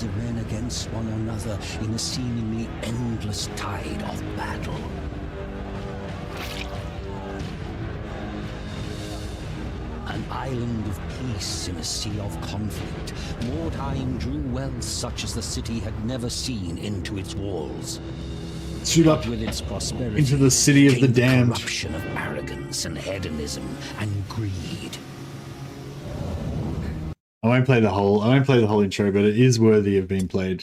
armies ran against one another in a seemingly endless tide of battle. An island of peace in a sea of conflict, Mordheim drew wealth such as the city had never seen into its walls. Shoot up with its prosperity into the city of the damned. Corruption of arrogance and hedonism and greed. I won't play the whole intro, but it is worthy of being played.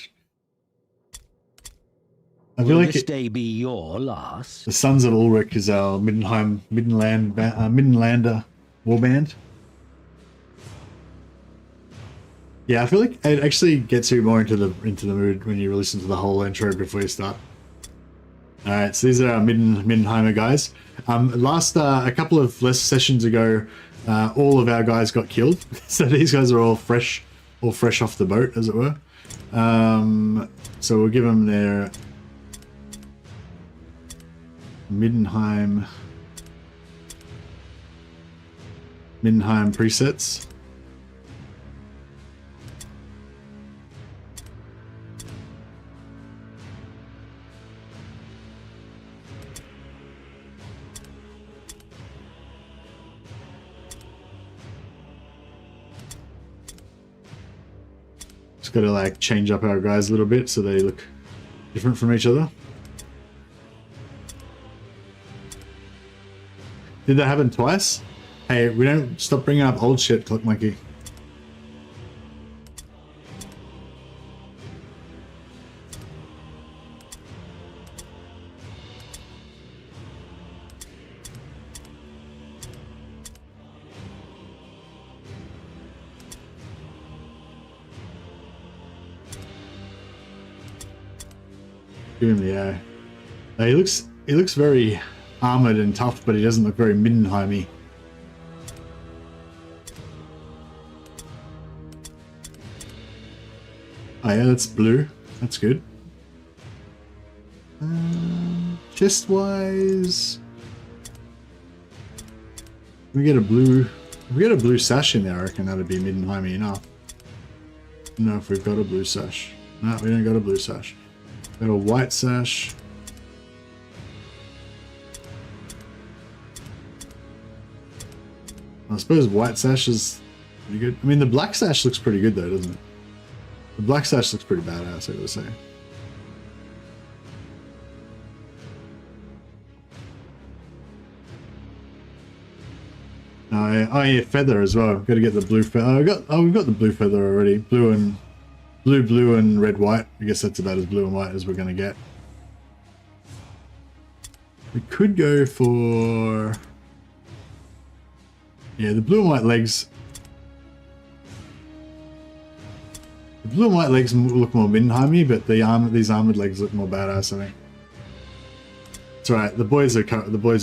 I feel like this day be your last? The Sons of Ulrich is our Middenlander warband. Yeah, I feel like it actually gets you more into the mood when you listen to the whole intro before you start. All right, so these are our Middenheimer guys. A couple of sessions ago, all of our guys got killed. So these guys are all fresh off the boat, as it were. So we'll give them their Middenheim presets. Just got to like change up our guys a little bit so they look different from each other. Did that happen twice? Hey, we don't stop bringing up old shit, Clock Monkey. Give him the eye. He looks very armored and tough, but he doesn't look very Middenheim-y. Oh yeah, that's blue. That's good. Chest-wise, we get a blue. If we get a blue sash in there, I reckon that'd be Middenheim-y enough. I don't know if we've got a blue sash. No, we don't got a blue sash. Got a white sash. I suppose white sash is pretty good. I mean, the black sash looks pretty good though, doesn't it? The black sash looks pretty badass, I gotta say. Oh yeah, feather as well. Got to get the blue feather. We've got the blue feather already. Blue and red white. I guess that's about as blue and white as we're gonna get. We could go for, yeah, the blue and white legs. The blue and white legs look more Middenheim-y, but these armored legs look more badass, I think. It's alright. The boys are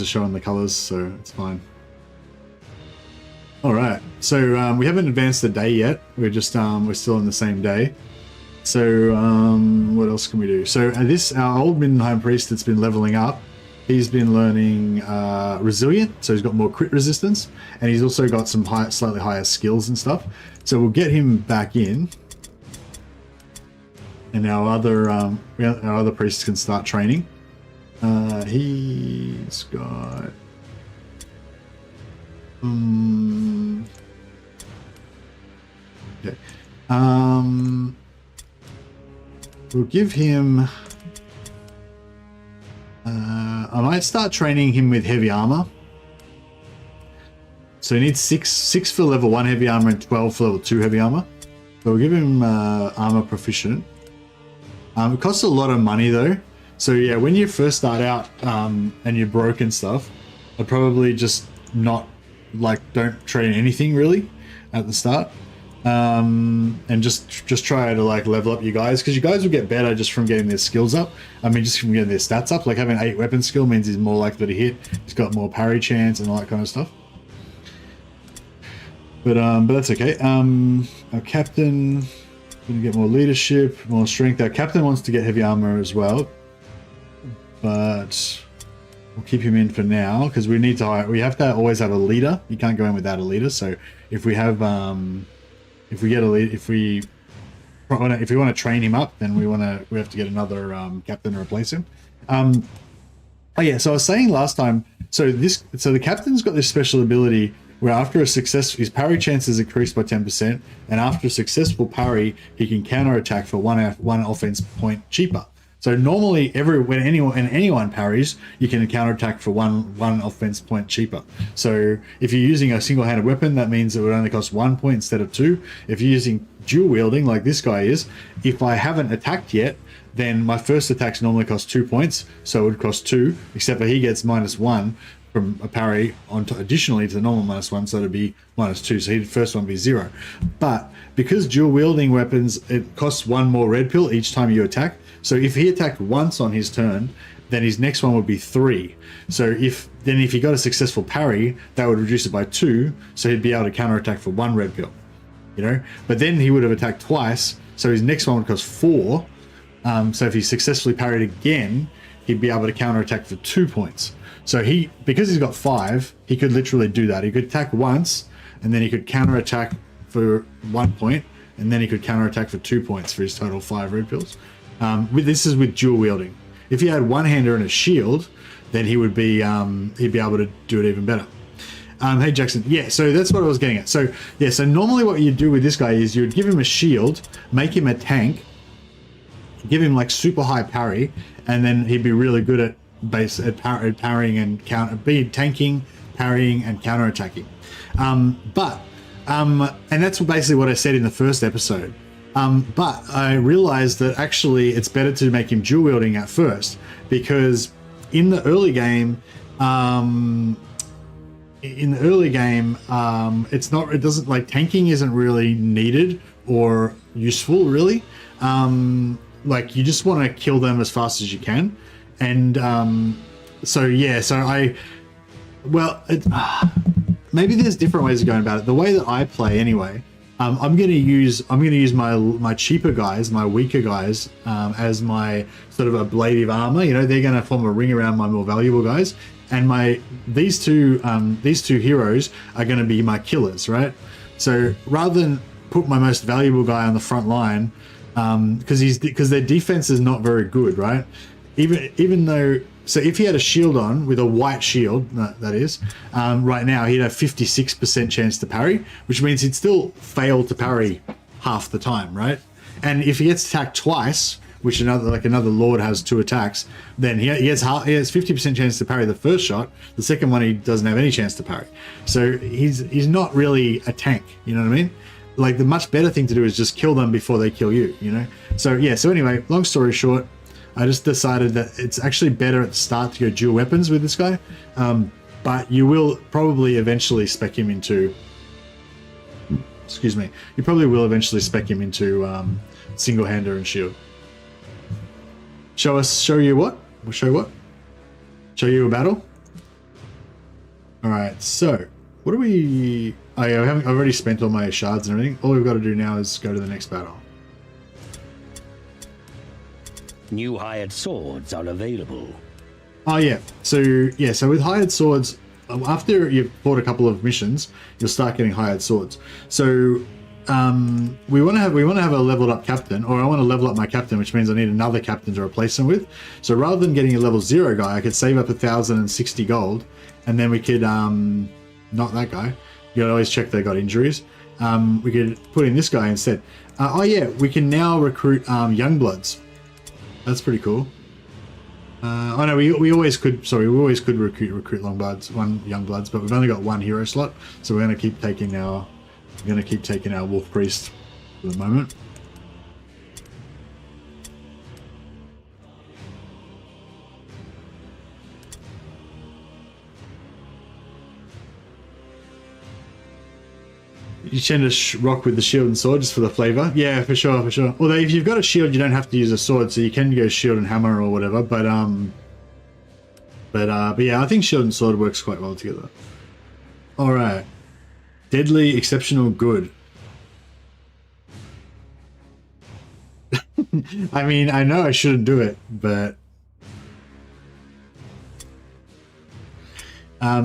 showing the colors, so it's fine. All right. So we haven't advanced the day yet. We're just we're still in the same day. So what else can we do? So our old Middenheim priest that's been leveling up, he's been learning resilient, so he's got more crit resistance, and he's also got some slightly higher skills and stuff. So we'll get him back in, and our other priests can start training. He's got okay. We'll give him. I might start training him with heavy armor. So he needs six for level 1 heavy armor and 12 for level 2 heavy armor. So we'll give him armor proficient. It costs a lot of money though. So yeah, when you first start out and you're broke and stuff, I'd probably just don't train anything really at the start. And just try to like level up you guys, because you guys will get better just from getting their skills up. I mean, just from getting their stats up. Like having 8 weapon skill means he's more likely to hit. He's got more parry chance and all that kind of stuff. But that's okay. Our captain gonna get more leadership, more strength. Our captain wants to get heavy armor as well, but we'll keep him in for now because we need to. We have to always have a leader. You can't go in without a leader. So if we have if we if we want to train him up, then we have to get another captain to replace him. Oh yeah, so I was saying last time, so the captain's got this special ability where after a success, his parry chances increase by 10%, and after a successful parry, he can counterattack for one offense point cheaper. So normally, when anyone parries, you can counterattack for one offense point cheaper. So if you're using a single-handed weapon, that means it would only cost 1 point instead of 2. If you're using dual wielding like this guy is, if I haven't attacked yet, then my first attacks normally cost 2 points, so it would cost 2, except for he gets -1 from a parry additionally to the normal -1, so it'd be -2, so the first one would be 0. But because dual wielding weapons, it costs 1 more red pill each time you attack, so if he attacked once on his turn, then his next one would be 3. So if he got a successful parry, that would reduce it by 2, so he'd be able to counterattack for 1 red pill, you know? But then he would have attacked twice, so his next one would cost 4. So if he successfully parried again, he'd be able to counterattack for 2 points. So because he's got 5, he could literally do that. He could attack once, and then he could counterattack for 1 point, and then he could counterattack for 2 points for his total 5 red pills. This is with dual wielding. If he had one-hander and a shield, then he'd be able to do it even better. Hey Jackson, yeah, so that's what I was getting at. So yeah, so normally what you do with this guy is you would give him a shield, make him a tank, give him like super high parry, and then he'd be really good at parrying and tanking, parrying, and counterattacking. And that's basically what I said in the first episode. But I realized that actually it's better to make him dual wielding at first, because in the early game, it doesn't like tanking isn't really needed or useful really. Like you just want to kill them as fast as you can, and maybe there's different ways of going about it. The way that I play anyway, I'm gonna use my cheaper guys, my weaker guys, as my sort of ablative armor. You know, they're gonna form a ring around my more valuable guys, and these two heroes are gonna be my killers, right? So rather than put my most valuable guy on the front line, because their defense is not very good, right? Even though, so if he had a shield on with a white shield, that is, right now he'd have 56% chance to parry, which means he'd still fail to parry half the time, right? And if he gets attacked twice, which another lord has 2 attacks, then he has 50% chance to parry the first shot. The second one he doesn't have any chance to parry. So he's not really a tank, you know what I mean? Like the much better thing to do is just kill them before they kill you, you know? So yeah, so anyway, long story short, I just decided that it's actually better at the start to go dual weapons with this guy. But you will probably eventually spec him into, you probably will eventually spec him into single-hander and shield. Show you what? We'll show what? Show you a battle? Alright, so what do we... Oh yeah, I've already spent all my shards and everything. All we've got to do now is go to the next battle. New hired swords are available. Oh yeah, so with hired swords, after you've fought a couple of missions, you'll start getting hired swords. So we want to have a leveled up captain, or I want to level up my captain, which means I need another captain to replace him with. So rather than getting a level 0 guy, I could save up 1,060 gold, and then we could not that guy. You gotta always check they got injuries. We could put in this guy instead. Oh yeah, we can now recruit young bloods. That's pretty cool. Oh no, we always could. Sorry, we always could recruit young bloods, but we've only got 1 hero slot, so we're gonna keep taking our wolf priest for the moment. You tend to rock with the shield and sword just for the flavor. Yeah, for sure. Although if you've got a shield, you don't have to use a sword, so you can go shield and hammer or whatever. But yeah, I think shield and sword works quite well together. All right, deadly, exceptional, good. I mean, I know I shouldn't do it, but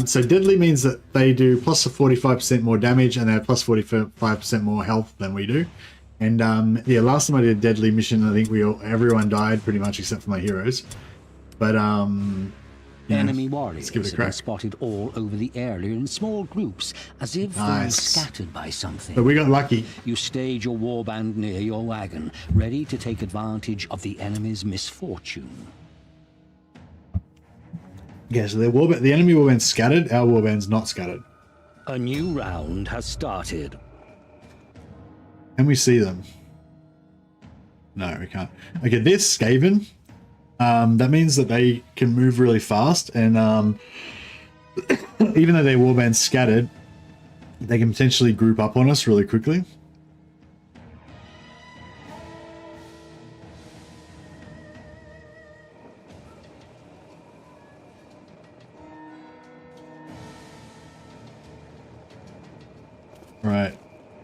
so deadly means that they do plus 45% more damage and they have plus 45% more health than we do. And yeah, last time I did a deadly mission, I think everyone died pretty much except for my heroes. But Enemy let's warriors give it a have crack. been spotted all over the area in small groups, as if they were Nice. scattered by something. But we got lucky. You stage your warband near your wagon, ready to take advantage of the enemy's misfortune. Yeah, so the enemy warband's scattered, our warband's not scattered. A new round has started. Can we see them? No, we can't. Okay, they're Skaven. That means that they can move really fast, and even though their warband's scattered, they can potentially group up on us really quickly. Right.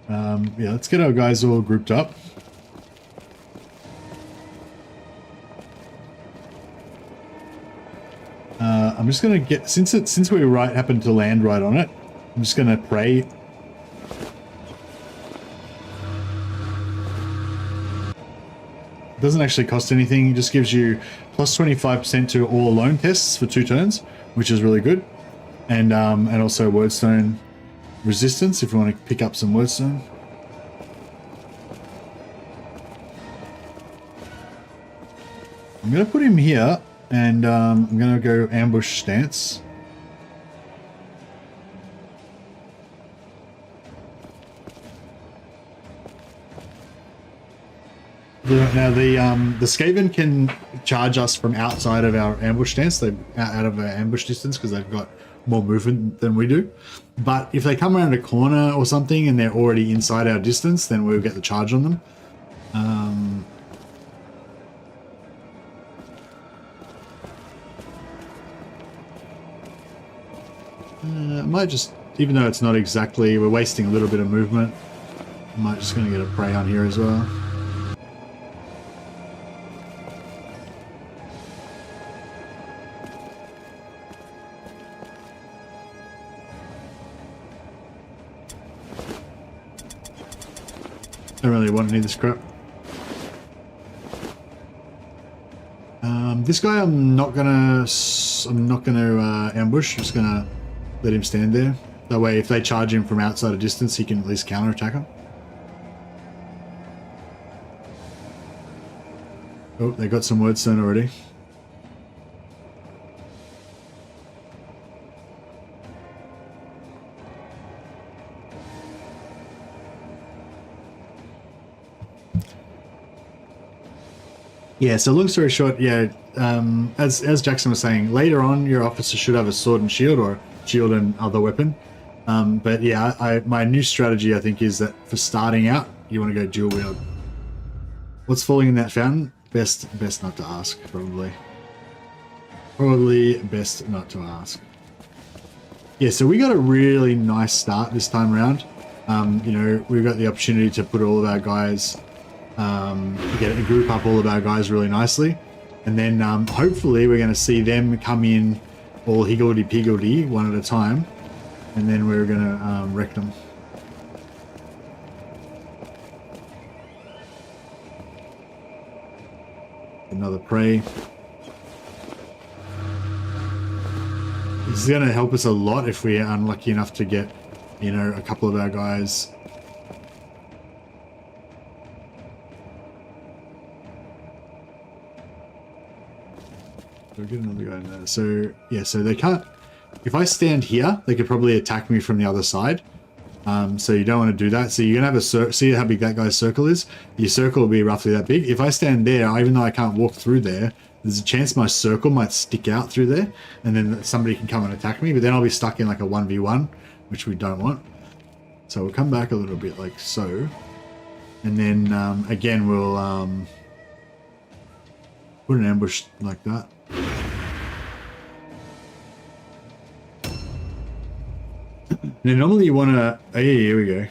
Yeah, let's get our guys all grouped up. I'm just gonna get since we happened to land right on it, I'm just gonna pray. It doesn't actually cost anything, it just gives you plus 25% to all alone tests for 2 turns, which is really good. And also wordstone resistance if you want to pick up some wordstone. I'm gonna put him here, and I'm gonna go ambush stance. Now the Skaven can charge us from outside of our ambush stance. They're out of our ambush distance because they've got more movement than we do. But if they come around a corner or something and they're already inside our distance, then we'll get the charge on them. I might just, even though it's not exactly, we're wasting a little bit of movement, I might just going to get a prey on here as well. Don't really want any of this crap. This guy I'm not gonna ambush. I'm just gonna let him stand there. That way, if they charge him from outside a distance, he can at least counterattack him. Oh, they got some wordstone already. Yeah, so long story short, yeah, as Jackson was saying, later on your officer should have a sword and shield, or shield and other weapon. But yeah, my new strategy I think is that for starting out, you want to go dual wield. What's falling in that fountain? Best not to ask, probably. Probably best not to ask. Yeah, so we got a really nice start this time around. You know, we've got the opportunity to put all of our guys, group up all of our guys really nicely, and then hopefully we're going to see them come in all higgledy-piggledy one at a time, and then we're going to wreck them. Another prey. This is going to help us a lot if we're unlucky enough to get, you know, a couple of our guys. We'll get another guy in there. So yeah, so they can't. If I stand here, they could probably attack me from the other side. So you don't want to do that. So you're gonna have a circle. See how big that guy's circle is? Your circle will be roughly that big. If I stand there, even though I can't walk through there, there's a chance my circle might stick out through there, and then somebody can come and attack me. But then I'll be stuck in like a 1v1, which we don't want. So we'll come back a little bit like so, and then again we'll put an ambush like that. Now normally you want to... Oh yeah, here we go.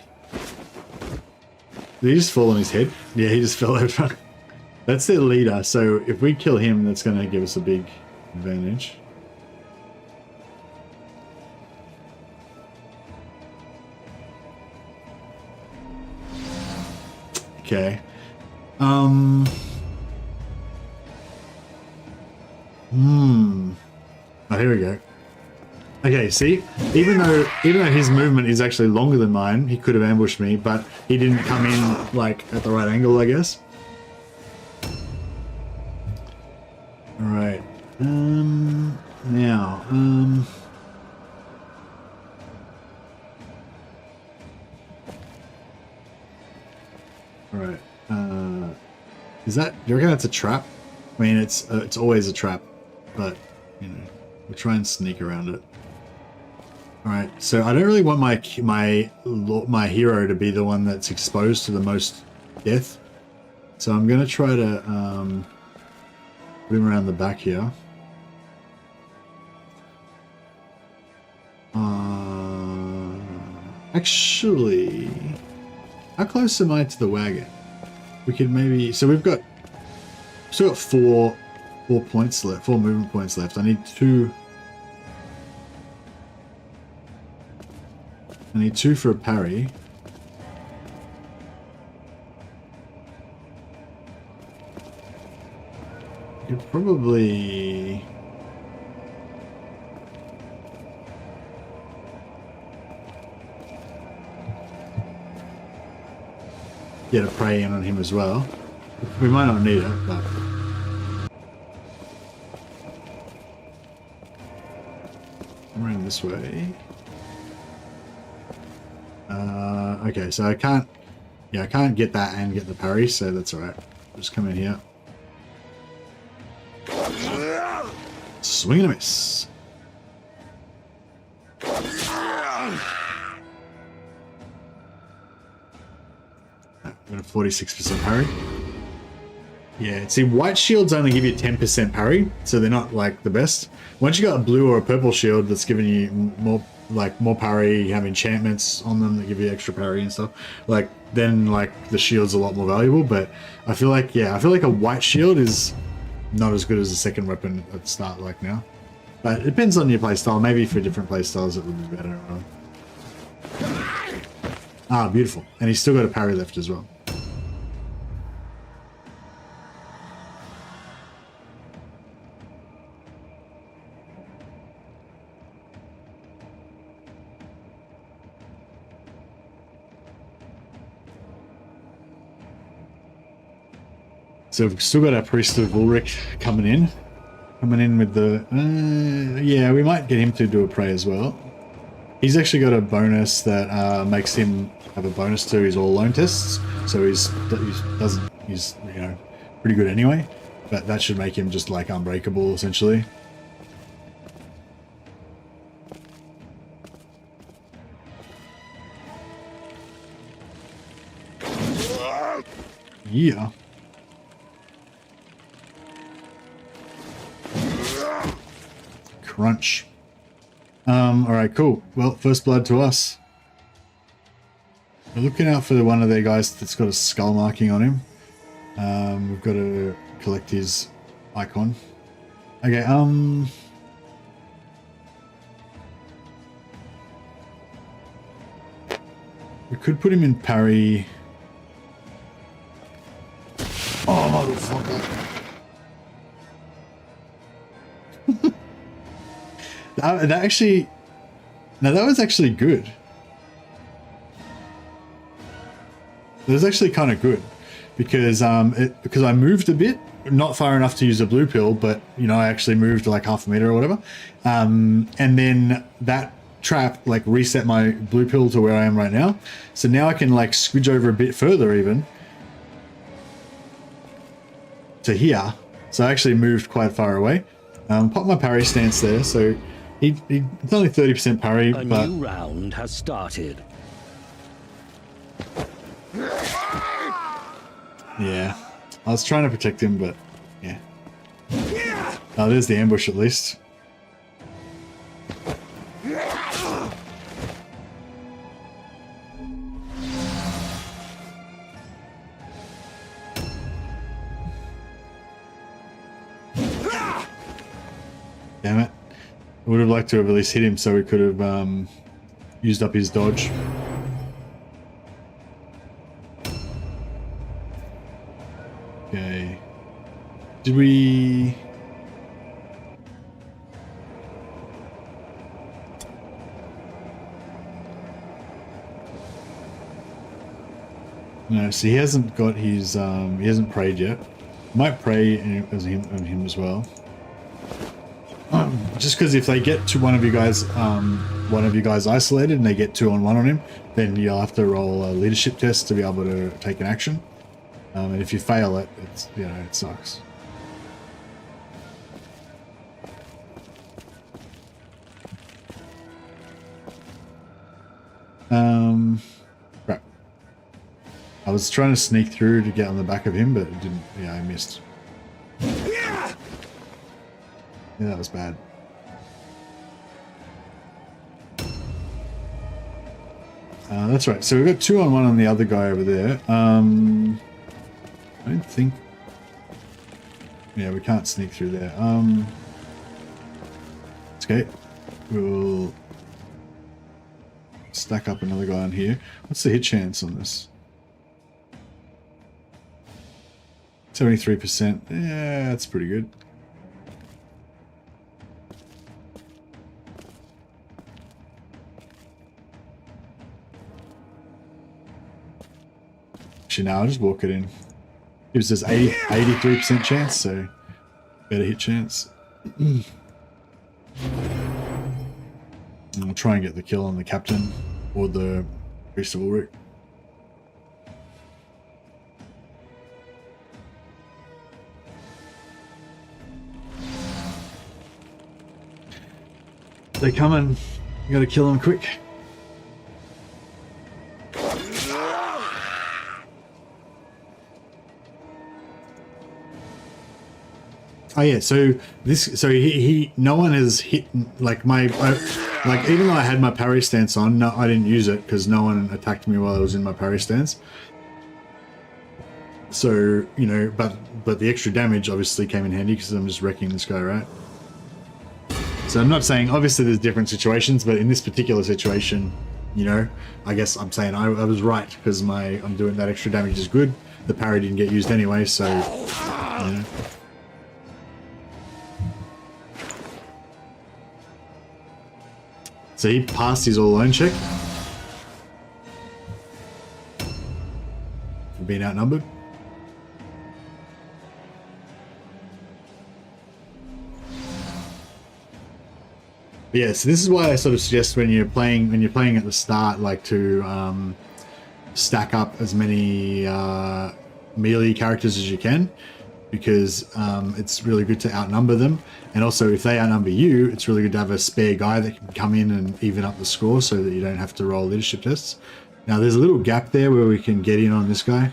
Did he just fall on his head? Yeah, he just fell over. That's their leader, so if we kill him, that's going to give us a big advantage. Okay. Oh, here we go. Okay, see? Even though his movement is actually longer than mine, he could have ambushed me, but he didn't come in, like, at the right angle, I guess. Alright. Now, alright. Is that... Do you reckon that's a trap? I mean, it's always a trap, but, you know, we'll try and sneak around it. Alright, so I don't really want my hero to be the one that's exposed to the most death. So I'm going to try to put him around the back here. Actually, how close am I to the wagon? We could maybe... So we've still got four points left, 4 movement points left. I need 2... I need 2 for a parry. You could probably... get a prey in on him as well. We might not need it, but... Around this way. Okay, so I can't get that and get the parry, so that's alright. Just come in here. Swing and a miss. Got a 46% parry. Yeah, see, white shields only give you 10% parry, so they're not like the best. Once you got a blue or a purple shield that's giving you more parry, you have enchantments on them that give you extra parry and stuff, like, then like the shield's a lot more valuable. But I feel like, yeah, a white shield is not as good as a second weapon at the start like now. But it depends on your playstyle. Maybe for different playstyles it would be better. Ah, beautiful. And he's still got a parry left as well. So we've still got our Priest of Ulrich coming in with the... yeah, we might get him to do a prey as well. He's actually got a bonus that makes him have a bonus to his all alone tests, so he's you know, pretty good anyway. But that should make him just like unbreakable essentially. Yeah. Crunch. Alright, cool. Well, first blood to us. We're looking out for one of their guys that's got a skull marking on him. We've got to collect his icon. Okay, we could put him in parry. Oh, motherfucker. That actually... Now, that was actually good. It was actually kind of good. Because because I moved a bit. Not far enough to use a blue pill, but, you know, I actually moved like half a meter or whatever. And then that trap, like, reset my blue pill to where I am right now. So now I can, like, squidge over a bit further even. To here. So I actually moved quite far away. Pop my parry stance there, so it's only 30% parry, A but... new round has started. Yeah. I was trying to protect him, but... Yeah. Oh, there's the ambush at least. Damn it. I would have liked to have at least hit him so we could have used up his dodge. Okay. Did we... No, so he hasn't got his, he hasn't prayed yet. Might pray on him as well. Just because if they get to one of you guys isolated and they get 2-on-1 on him, then you'll have to roll a leadership test to be able to take an action. And if you fail it, it's, you know, it sucks. Crap. I was trying to sneak through to get on the back of him, but it didn't. Yeah, I missed. Yeah, that was bad. That's right. So we've got 2-on-1 on the other guy over there. I don't think... Yeah, we can't sneak through there. It's okay. We'll stack up another guy on here. What's the hit chance on this? 73%. Yeah, that's pretty good. Actually, no, I'll just walk it in. Gives us 83% chance, so better hit chance. I'll try and get the kill on the captain or the priest of Ulrich. They're coming. You gotta kill them quick. Oh yeah, so no one has hit, like like even though I had my parry stance on, no, I didn't use it because no one attacked me while I was in my parry stance. So, you know, but the extra damage obviously came in handy because I'm just wrecking this guy, right? So I'm not saying, obviously there's different situations, but in this particular situation, you know, I guess I'm saying I was right because I'm doing that extra damage is good. The parry didn't get used anyway, so, you know. So he passed his all-alone check. For being outnumbered. But yeah, so this is why I sort of suggest when you're playing at the start, like to stack up as many melee characters as you can, because it's really good to outnumber them. And also, if they outnumber you, it's really good to have a spare guy that can come in and even up the score so that you don't have to roll leadership tests. Now, there's a little gap there where we can get in on this guy.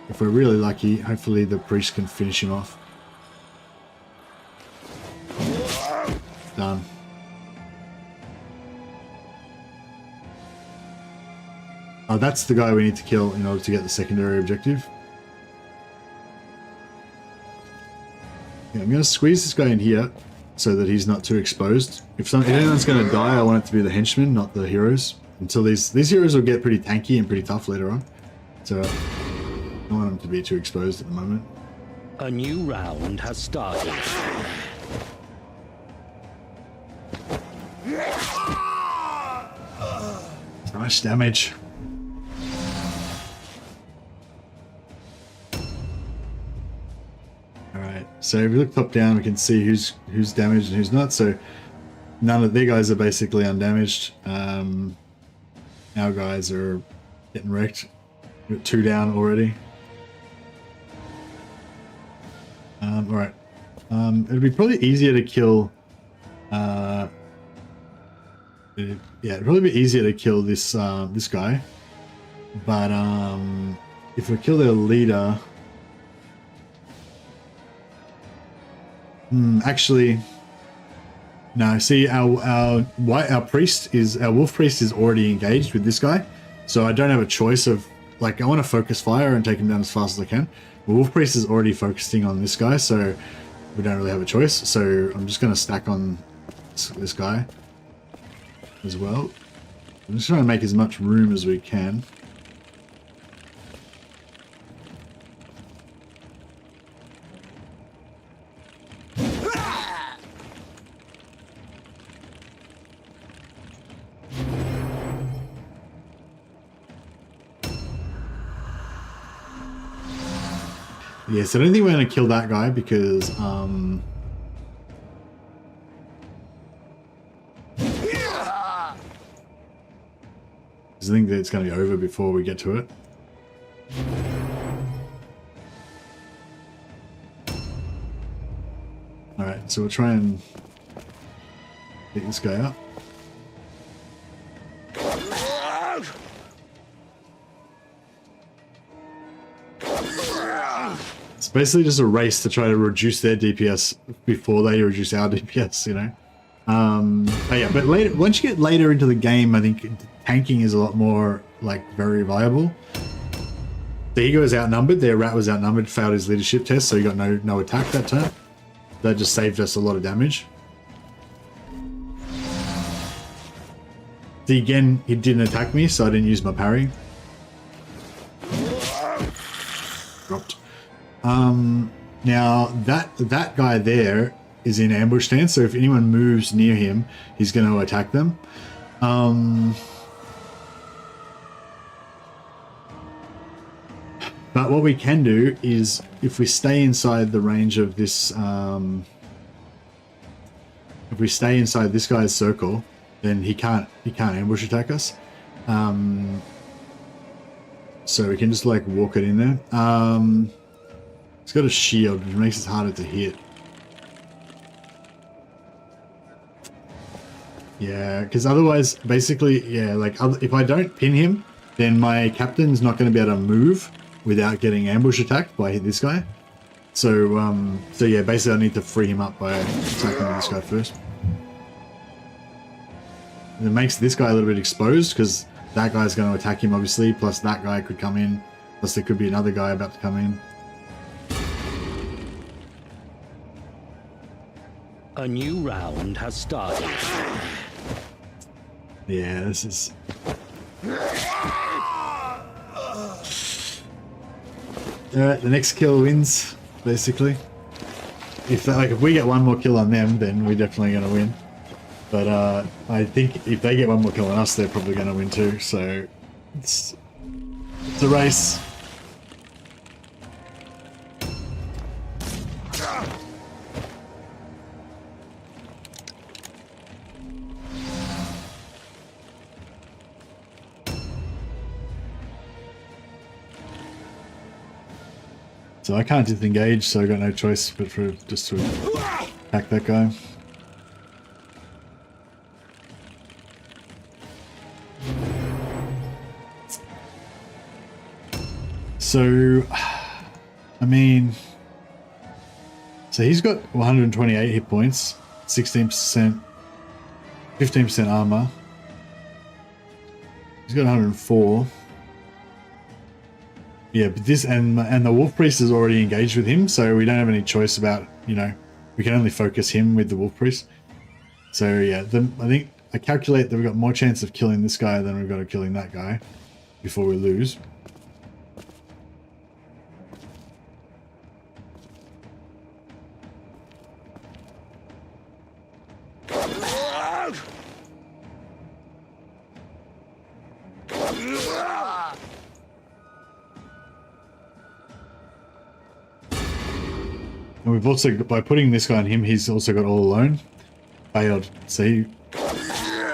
If we're really lucky, hopefully the priest can finish him off. Done. Oh, that's the guy we need to kill in order to get the secondary objective. Yeah, I'm going to squeeze this guy in here so that he's not too exposed. If anyone's going to die, I want it to be the henchmen, not the heroes. Until these heroes will get pretty tanky and pretty tough later on. So I don't want them to be too exposed at the moment. A new round has started. Nice damage. Alright, so if we look top down, we can see who's damaged and who's not. So none of their guys are basically undamaged. Our guys are getting wrecked. We've got 2 down already. Alright. It'd be probably easier to kill... yeah, it'd probably be easier to kill this this guy. But if we kill their leader... actually... No, see, our wolf priest is already engaged with this guy, so I don't have a choice of, like, I want to focus fire and take him down as fast as I can. The wolf priest is already focusing on this guy, so we don't really have a choice. So I'm just going to stack on this guy as well. I'm just trying to make as much room as we can. Yeah, so I don't think we're going to kill that guy because I think that it's going to be over before we get to it. Alright, so we'll try and get this guy out. It's basically just a race to try to reduce their DPS before they reduce our DPS, you know? But yeah, but later, once you get later into the game, I think tanking is a lot more, like, very viable. The Ego is outnumbered, their rat was outnumbered, failed his leadership test, so he got no attack that turn. That just saved us a lot of damage. Again, he didn't attack me, so I didn't use my parry. Dropped. Now, that guy there is in ambush stance, so if anyone moves near him, he's going to attack them. But what we can do is, if we stay inside the range of this, if we stay inside this guy's circle, then he can't ambush attack us. So we can just like walk it in there. It's got a shield, which makes it harder to hit. Yeah, because otherwise, basically, yeah, like if I don't pin him, then my captain's not going to be able to move without getting ambush attacked by this guy. So, so yeah, basically I need to free him up by attacking this guy first. And it makes this guy a little bit exposed because that guy's going to attack him, obviously, plus that guy could come in, plus there could be another guy about to come in. A new round has started. Yeah, this is... Alright, the next kill wins, basically. If we get one more kill on them, then we're definitely going to win. But I think if they get one more kill on us, they're probably going to win too. So it's a race. So I can't disengage, so I got no choice but for just to attack that guy. So, I mean, so he's got 128 hit points, 16%, 15% armor. He's got 104. Yeah, but this and the Wolf Priest is already engaged with him, so we don't have any choice about, you know, we can only focus him with the Wolf Priest. So yeah, I think I calculate that we've got more chance of killing this guy than we've got of killing that guy before we lose. And we've also, by putting this guy on him, he's also got all alone. Failed. So he...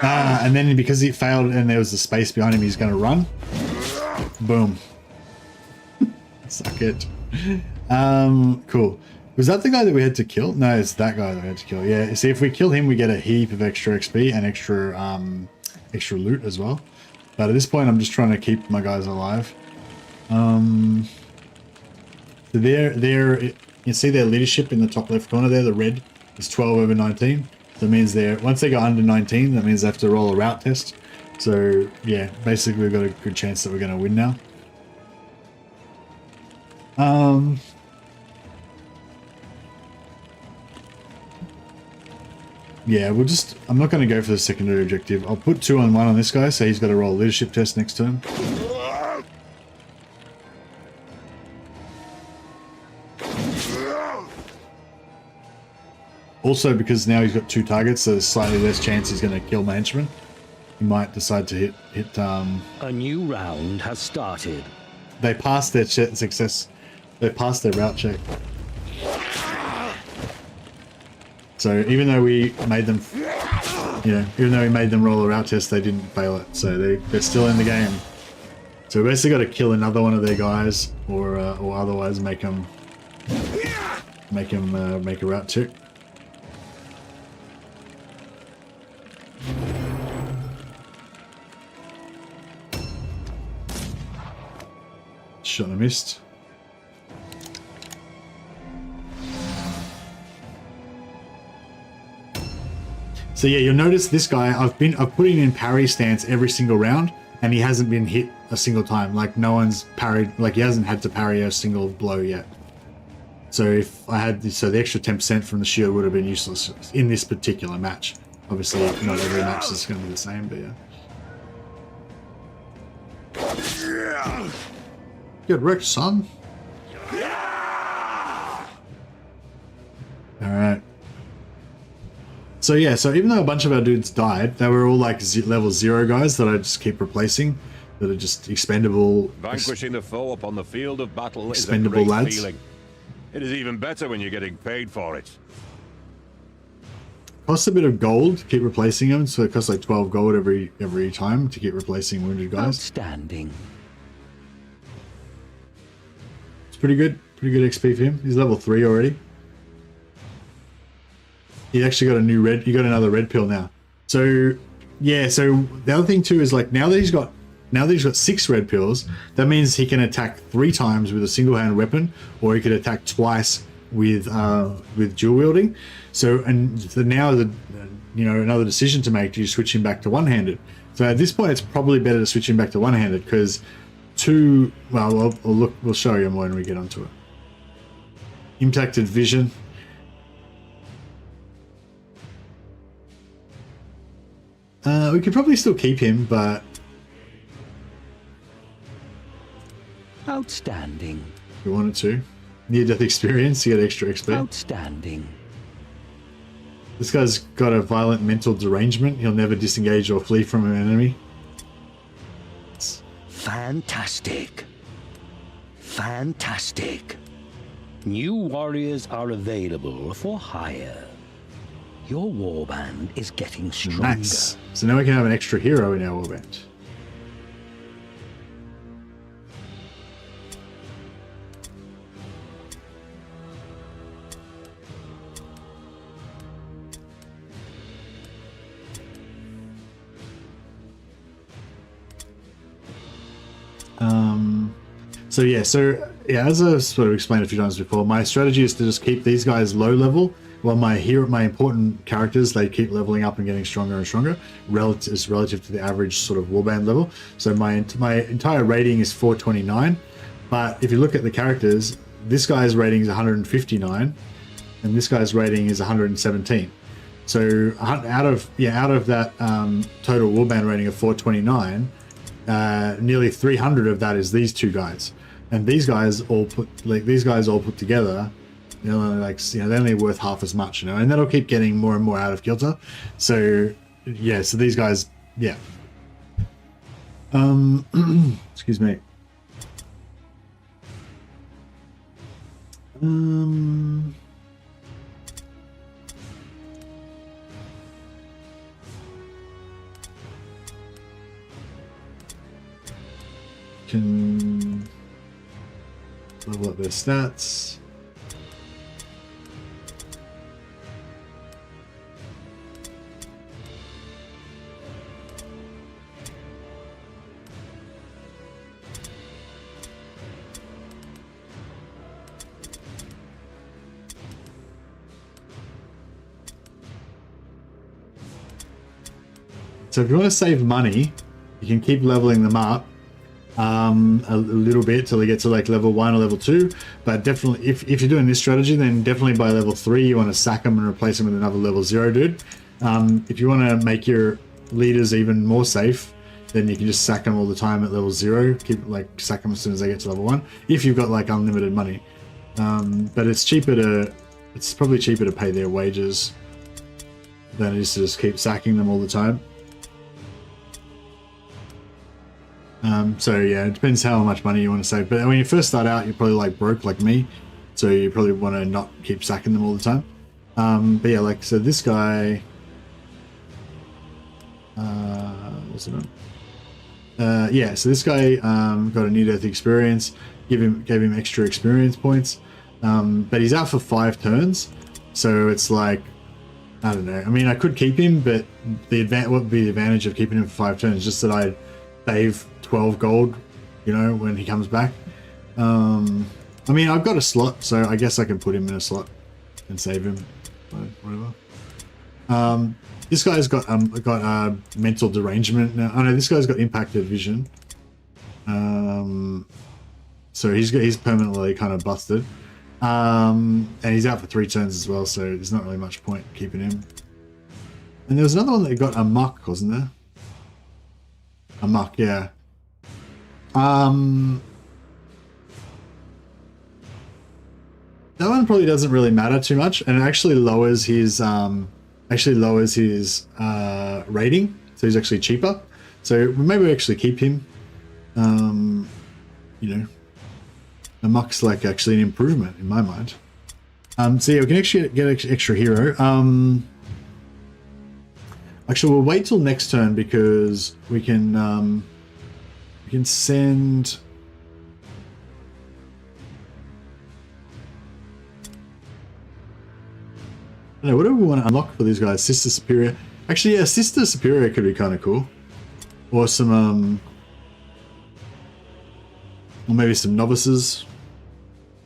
and then because he failed and there was a space behind him, he's going to run. Boom. Suck it. Cool. Was that the guy that we had to kill? No, it's that guy that we had to kill. Yeah, see, if we kill him, we get a heap of extra XP and extra loot as well. But at this point, I'm just trying to keep my guys alive. So you see their leadership in the top left corner there, the red is 12 over 19. So it means once they go under 19, that means they have to roll a route test. So yeah, basically we've got a good chance that we're going to win now. Yeah, I'm not going to go for the secondary objective. I'll put 2 on 1 on this guy, so he's got to roll a leadership test next turn. Also, because now he's got 2 targets, so there's slightly less chance he's going to kill my henchman. He might decide to hit. A new round has started. They passed their success They passed their route check. So even though we made them, even though we made them roll a route test, they didn't fail it. So they're still in the game. So we basically got to kill another one of their guys, or otherwise make them make a route check. Shot and missed. So yeah, you'll notice this guy, I've put him in parry stance every single round, and he hasn't been hit a single time. Like no one's parried, like he hasn't had to parry a single blow yet. So if I had this, so the extra 10% from the shield would have been useless in this particular match. Obviously, not every match is going to be the same, but yeah. Good wrecked, son. Alright. So yeah, so even though a bunch of our dudes died, they were all like level 0 guys that I just keep replacing, that are just expendable. Vanquishing the foe upon the field of battle is a expendable great lads. feeling. It is even better when you're getting paid for it. Costs a bit of gold to keep replacing them, so it costs like 12 gold every time to keep replacing wounded guys. Outstanding. It's pretty good XP for him. He's level 3 already. He actually got he got another red pill now. So yeah, so the other thing too is like now that he's got 6 red pills, that means he can attack 3 times with a single-handed weapon, or he could attack twice with dual wielding. So now another decision to make: do you switch him back to one-handed? So at this point, it's probably better to switch him back to one-handed because we'll show you more when we get onto it. Impacted vision. We could probably still keep him, but outstanding. we wanted to. Near-death experience, you get extra XP. Outstanding. This guy's got a violent mental derangement. He'll never disengage or flee from an enemy. Fantastic. Fantastic. New warriors are available for hire. Your warband is getting stronger. Nice. So now we can have an extra hero in our warband. As I sort of explained a few times before, my strategy is to just keep these guys low level, while my important characters, they keep leveling up and getting stronger and stronger, relative to the average sort of warband level. So my entire rating is 429, but if you look at the characters, this guy's rating is 159, and this guy's rating is 117. So out of that total warband rating of 429. Nearly 300 of that is these two guys, and these guys all put together, they're only worth half as much, and that'll keep getting more and more out of kilter. So yeah, so these guys, yeah. Excuse me. Can level up their stats. So if you want to save money, you can keep leveling them up a little bit till they get to like level 1 or level 2, but definitely if you're doing this strategy, then definitely by level 3 you want to sack them and replace them with another level 0 dude. If you want to make your leaders even more safe, then you can just sack them all the time at level 0, sack them as soon as they get to level 1 if you've got like unlimited money. But it's probably cheaper to pay their wages than it is to just keep sacking them all the time. So yeah, it depends how much money you want to save. But when you first start out, you're probably like broke like me, so you probably want to not keep sacking them all the time. But yeah, like so this guy, what's it on? Yeah, so this guy got a near-death experience, gave him extra experience points, but he's out for 5 turns, so it's like, I don't know. I mean, I could keep him, but what would be the advantage of keeping him for 5 turns? Just that I save 12 gold, you know, when he comes back. I mean, I've got a slot, so I guess I can put him in a slot and save him, whatever. This guy's got mental derangement now. Oh no, this guy's got impacted vision. So he's permanently kind of busted. And he's out for 3 turns as well, so there's not really much point keeping him. And there was another one that got a muck, wasn't there? A muck, yeah. That one probably doesn't really matter too much, and it actually lowers his rating, so he's actually cheaper. So maybe we actually keep him. You know, the muck's like actually an improvement in my mind. So yeah, we can actually get extra hero. Actually, we'll wait till next turn because we can send. I don't know, what do we want to unlock for these guys? Sister Superior. Actually, yeah, Sister Superior could be kind of cool. Or some, or maybe some novices.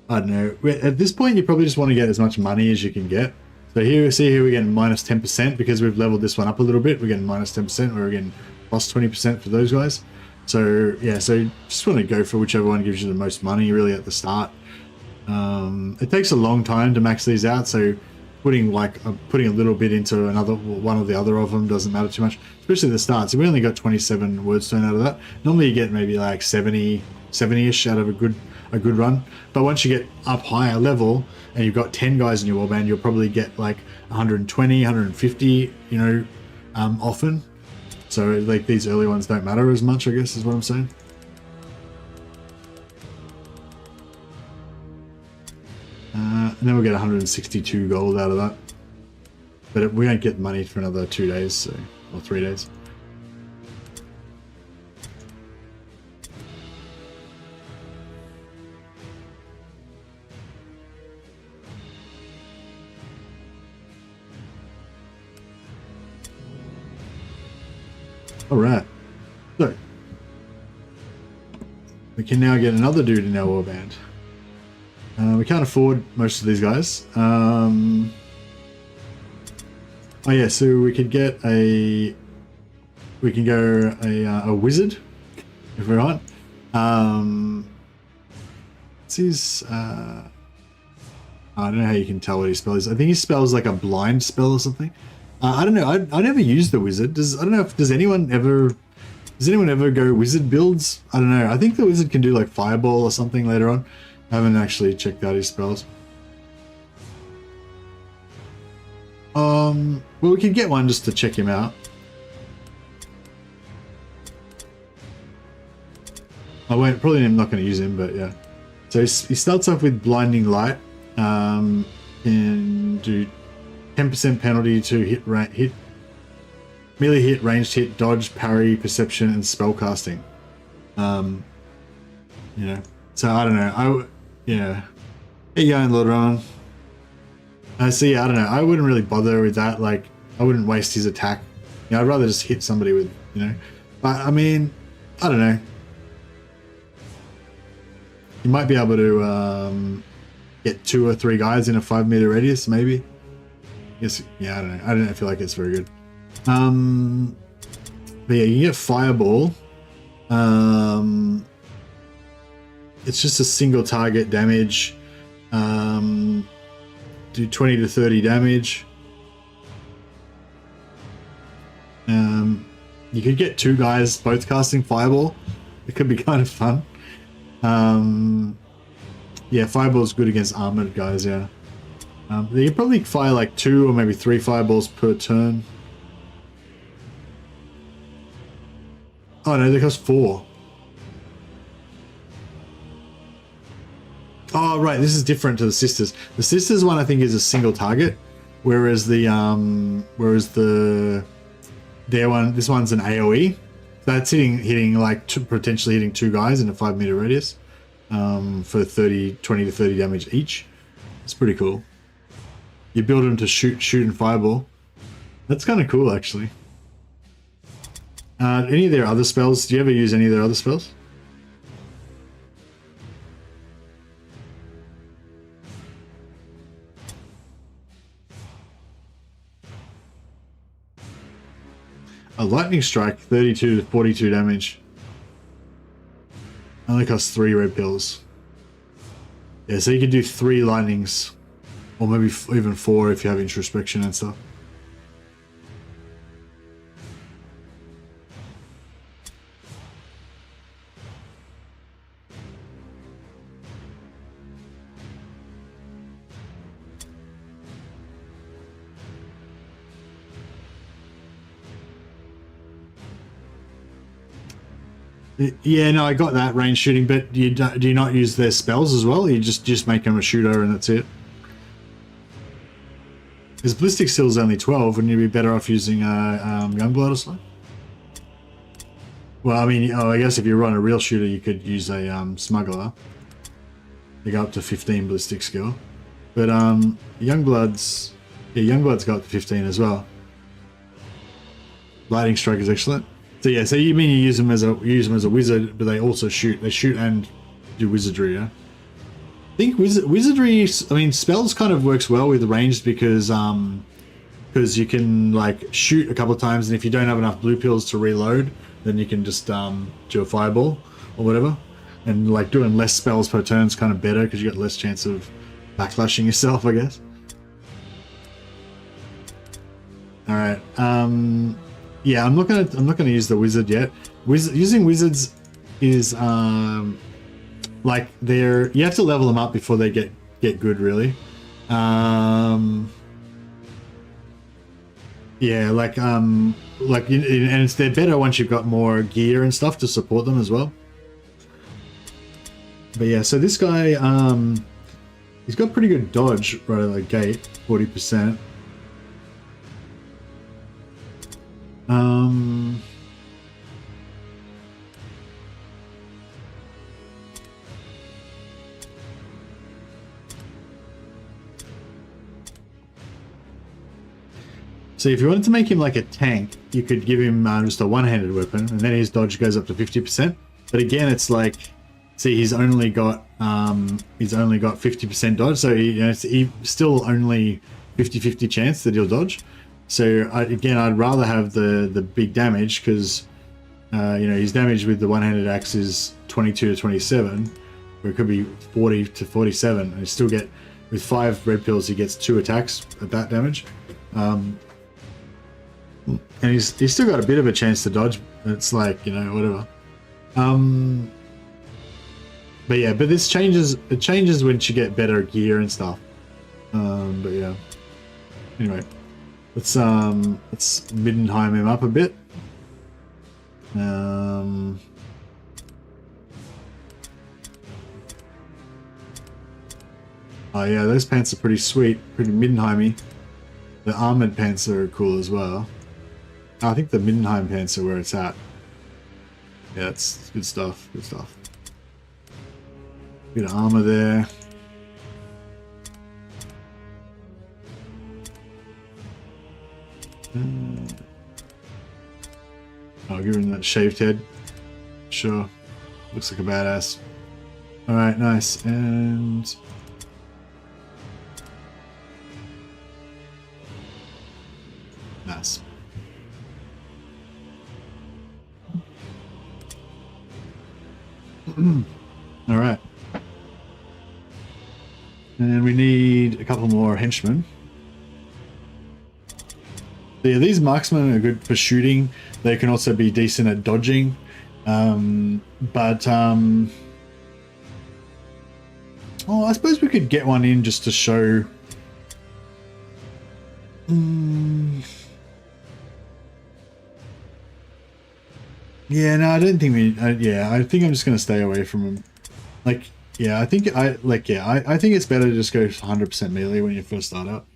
I don't know. At this point, you probably just want to get as much money as you can get. So here, see here, we're getting minus 10% because we've leveled this one up a little bit. We're getting minus 10%. We're getting plus 20% for those guys. So yeah, so just want to go for whichever one gives you the most money really at the start. It takes a long time to max these out, so putting a little bit into one or the other of them doesn't matter too much, especially at the start. So we only got 27 wordstone out of that. Normally you get maybe like 70-ish out of a good run. But once you get up higher level and you've got 10 guys in your warband, you'll probably get like 120, 150, you know, often. So like these early ones don't matter as much, I guess is what I'm saying. And then we'll get 162 gold out of that. But we won't get money for another 2 days, so, or 3 days. Alright. So, we can now get another dude in our warband. We can't afford most of these guys. Oh yeah, so we could get a wizard if we want. It's his. I don't know how you can tell what he spells. I think he spells like a blind spell or something. I don't know. I never used the wizard. Does anyone ever go wizard builds? I don't know. I think the wizard can do like fireball or something later on. I haven't actually checked out his spells. Well, we could get one just to check him out. Probably I'm not going to use him, but yeah. So he starts off with blinding light. Can do 10% penalty to melee hit, ranged hit, dodge, parry, perception, and spell casting. You know. So I don't know. Yeah. How you going, Lord Rowan? So yeah, I don't know. I wouldn't really bother with that. Like, I wouldn't waste his attack. You know, I'd rather just hit somebody with, you know. But I mean, I don't know. You might be able to get 2 or 3 guys in a 5-meter radius, maybe. Yes. Yeah, I don't know. I don't feel like it's very good. But yeah, you can get fireball. It's just a single target damage. Do 20 to 30 damage. You could get 2 guys both casting fireball. It could be kind of fun. Yeah, fireball's good against armored guys, yeah. You can probably fire like 2 or maybe 3 fireballs per turn. Oh no, they cost 4. Oh, right. This is different to the sisters. The sisters one I think is a single target, whereas this one's an AOE. That's hitting like potentially hitting 2 guys in a 5-meter radius, for 20 to 30 damage each. It's pretty cool. You build them to shoot and fireball. That's kind of cool, actually. Any of their other spells? Do you ever use any of their other spells? A lightning strike, 32 to 42 damage. Only costs 3 red pills. Yeah, so you could do 3 lightnings, or maybe even 4 if you have introspection and stuff. Yeah, no, I got that range shooting, but do you not use their spells as well? You just make them a shooter and that's it. Because ballistic still's only 12, wouldn't you be better off using Youngblood or something? Well, I mean, I guess if you run a real shooter, you could use a smuggler. They go up to 15 ballistic skill, but Youngblood's go up to 15 as well. Lightning strike is excellent. So yeah, so you mean you use them as a wizard, but they also shoot. They shoot and do wizardry. Yeah, I think wizardry. I mean, spells kind of works well with ranged because you can like shoot a couple of times, and if you don't have enough blue pills to reload, then you can just do a fireball or whatever. And like doing less spells per turn is kind of better because you got less chance of backlashing yourself, I guess. All right. Yeah, I'm not gonna use the wizard yet. Using wizards is like you have to level them up before they get good, really. Yeah, and they're better once you've got more gear and stuff to support them as well. But yeah, so this guy he's got pretty good dodge right out of the gate, 40%. So if you wanted to make him like a tank, you could give him just a one-handed weapon, and then his dodge goes up to 50%. But again, it's like, see, he's only got 50% dodge, so it's still only 50-50 chance that he'll dodge. So I'd rather have the big damage because his damage with the one-handed axe is 22 to 27, or it could be 40 to 47, and you still get, with 5 red pills, he gets 2 attacks at that damage. And he's still got a bit of a chance to dodge. It's like, whatever. But yeah, but this changes. It changes once you get better gear and stuff. But yeah. Anyway, let's Middenheim him up a bit. Oh yeah, those pants are pretty sweet, pretty Middenheimy. The armored pants are cool as well. I think the Middenheim pants are where it's at. Yeah, it's good stuff. Good stuff. Bit of armor there. I'll give him that shaved head. Sure. Looks like a badass. Alright, nice. And nice. All right. And we need a couple more henchmen. So yeah, these marksmen are good for shooting. They can also be decent at dodging. Oh, I suppose we could get one in just to show. Yeah, no, I don't think we. Yeah, I think I'm just gonna stay away from him. Like, Yeah, I think I think it's better to just go 100% melee when you first start out.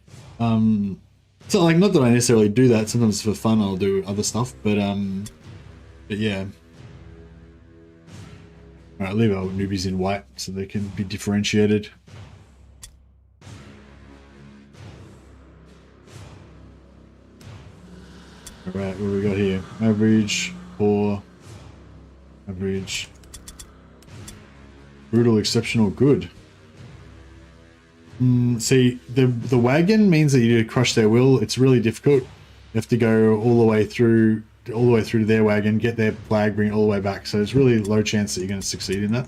So like, not that I necessarily do that. Sometimes for fun I'll do other stuff, but yeah. All right, leave our newbies in white so they can be differentiated. All right, what do we got here? Average, poor, average, brutal, exceptional, good. See, the wagon means that you need to crush their will. It's really difficult. You have to go all the way through to their wagon, get their flag, bring it all the way back. So it's really low chance that you're going to succeed in that.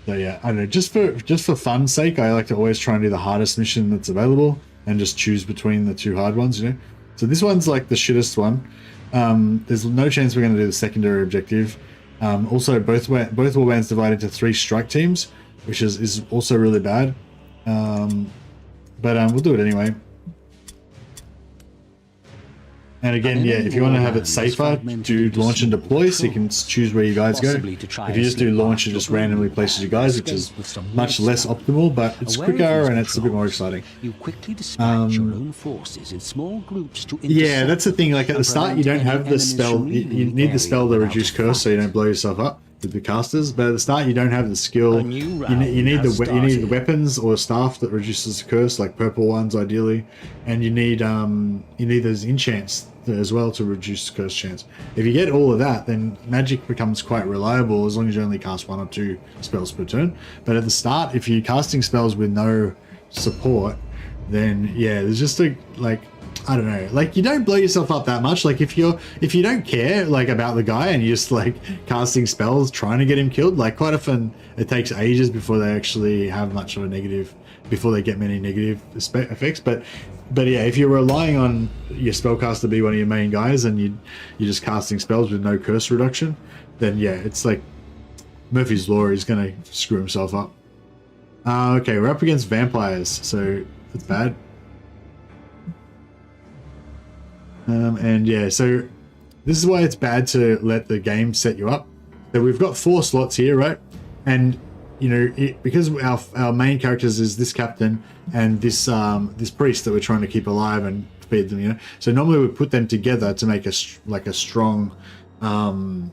So yeah, I don't know. Just for fun's sake, I like to always try and do the hardest mission that's available and just choose between the two hard ones. You know. So this one's like the shittest one. There's no chance we're going to do the secondary objective. Also, both warbands divided into 3 strike teams, which is also really bad. But we'll do it anyway. And again, yeah, if you want to have it safer, do launch and deploy, so you can choose where you guys go. If you just do launch, it just randomly places you guys, which is much less optimal, but it's quicker and it's a bit more exciting. You quickly dispatch your own forces in small groups to yeah, that's the thing. Like at the start, you don't have the spell. You need the spell to reduce curse, so you don't blow yourself up with the casters. But at the start, you don't have the skill. You need the weapons or staff that reduces the curse, like purple ones ideally, and you need those enchants as well to reduce curse chance. If you get all of that, then magic becomes quite reliable as long as you only cast 1 or 2 spells per turn. But at the start, if you're casting spells with no support, then yeah, there's just I don't know, like you don't blow yourself up that much. Like if you don't care like about the guy and you're just like casting spells trying to get him killed, like quite often it takes ages before they actually have much of a negative, before they get many negative effects. But yeah, if you're relying on your spellcaster to be one of your main guys and you're just casting spells with no curse reduction, then yeah, it's like Murphy's Law. He's gonna screw himself up. Okay, we're up against vampires, so that's bad. And yeah, so this is why it's bad to let the game set you up. So we've got 4 slots here, right? And you know, because our main characters is this captain and this this priest that we're trying to keep alive and feed them, you know. So normally we put them together to make a strong kind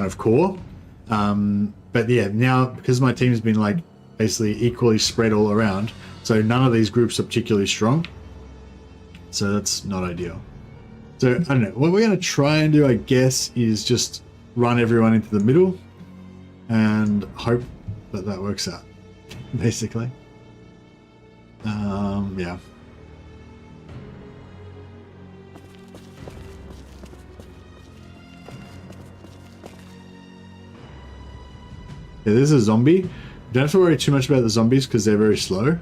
of core. But yeah, now because my team's been like basically equally spread all around, so none of these groups are particularly strong. So that's not ideal. So I don't know. What we're going to try and do, I guess, is just run everyone into the middle and hope that works out, basically. Yeah. Yeah, there's a zombie. Don't have to worry too much about the zombies because they're very slow.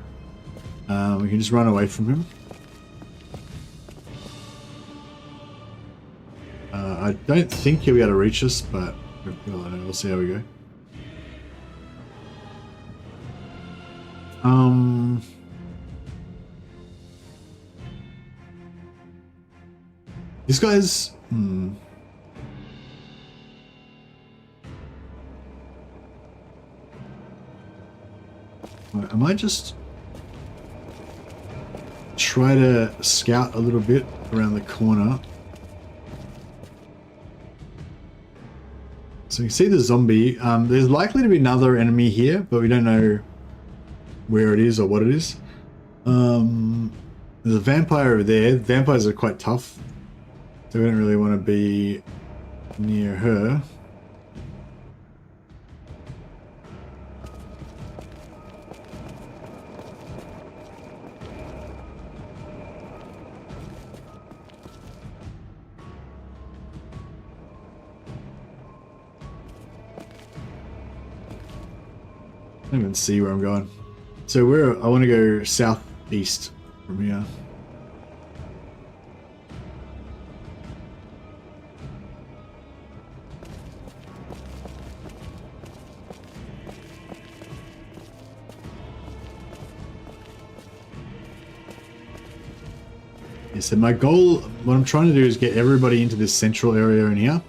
We can just run away from him. I don't think he'll be able to reach us, but we'll see how we go. This guy's... I might just try to scout a little bit around the corner. So you can see the zombie. There's likely to be another enemy here, but we don't know where it is or what it is. There's a vampire over there. Vampires are quite tough, so we don't really want to be near her. I don't even see where I'm going. So I want to go southeast from here. Yeah, so my goal, what I'm trying to do is get everybody into this central area in here.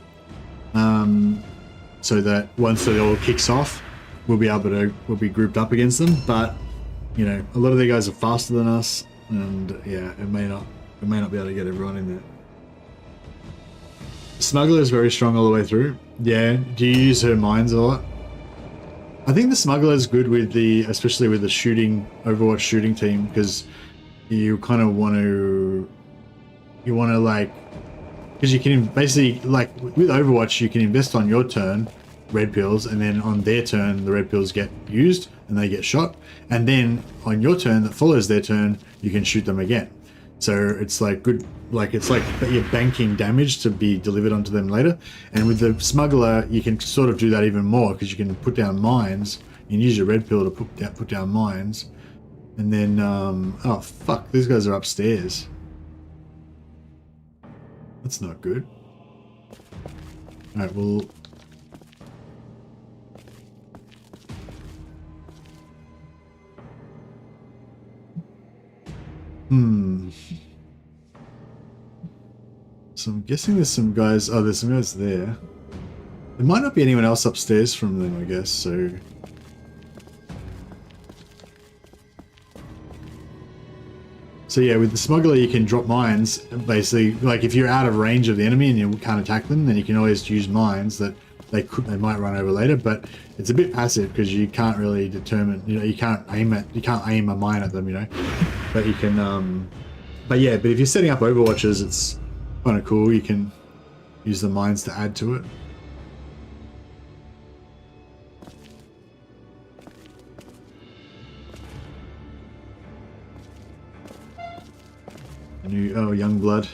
so that once it all kicks off, we'll be grouped up against them. But you know, a lot of the guys are faster than us, and yeah, it may not be able to get everyone in there. Smuggler is very strong all the way through. Yeah, do you use her mines a lot? I think the smuggler is good with especially with the Overwatch shooting team, because you kind of want to like, because you can basically, like with Overwatch, you can invest on your turn red pills, and then on their turn the red pills get used and they get shot, and then on your turn that follows their turn you can shoot them again. So it's like good, like it's like you're banking damage to be delivered onto them later. And with the smuggler you can sort of do that even more, because you can put down mines. You can use your red pill to put down mines, and then oh fuck, these guys are upstairs. That's not good. All right, well. So I'm guessing there's some guys. Oh, there's some guys there. There might not be anyone else upstairs from them, I guess. So. So yeah, with the smuggler you can drop mines. Basically, like if you're out of range of the enemy and you can't attack them, then you can always use mines that they might run over later. But it's a bit passive because you can't really determine. You know, you can't aim a mine at them. You know, but you can. But yeah, but if you're setting up Overwatches, it's kind of cool. You can use the mines to add to it. Oh, young blood.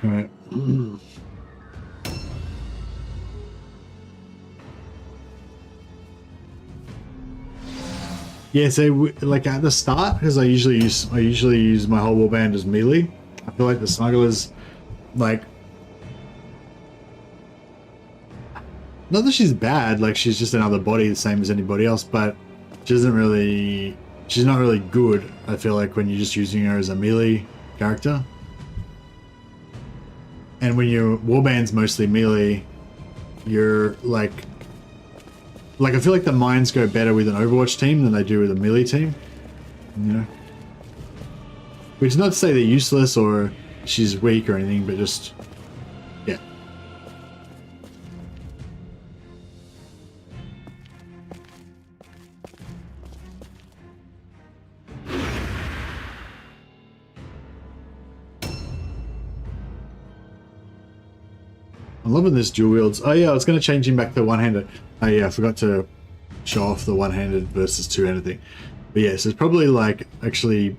All right. Yeah, so like at the start, because I usually use my whole warband as melee. I feel like the smuggler's like, not that she's bad, like she's just another body the same as anybody else, but she's not really good. I feel like when you're just using her as a melee character, and when your warband's mostly melee, you're like I feel like the mines go better with an Overwatch team than they do with a melee team, you know? Which is not to say they're useless or she's weak or anything, but just, yeah. I'm loving this dual wields. Oh yeah, I was going to change him back to one-handed. Oh yeah, I forgot to show off the one-handed versus two-handed thing. But yeah, so it's probably like, actually,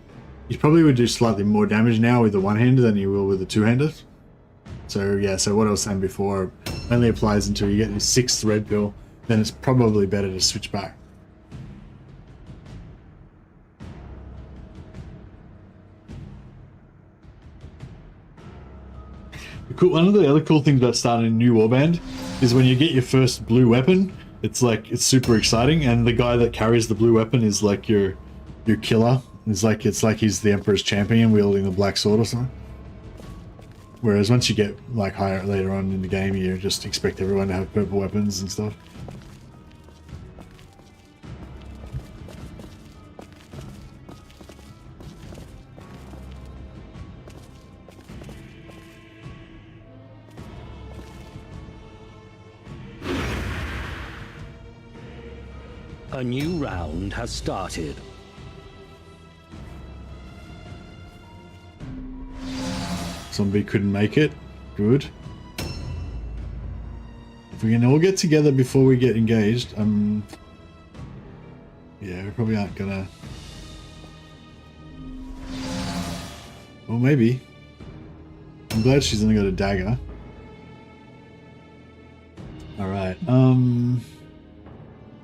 you probably would do slightly more damage now with the one-handed than you will with the two-handed. So yeah, so what I was saying before only applies until you get the 6th red pill, then it's probably better to switch back. One of the other cool things about starting a new warband is when you get your first blue weapon, it's super exciting, and the guy that carries the blue weapon is like your killer. It's like he's the Emperor's champion wielding the black sword or something. Whereas once you get like higher later on in the game, you just expect everyone to have purple weapons and stuff. A new round has started. Zombie couldn't make it. Good. If we can all get together before we get engaged, yeah, we probably aren't gonna. Well, maybe. I'm glad she's only got a dagger. Alright,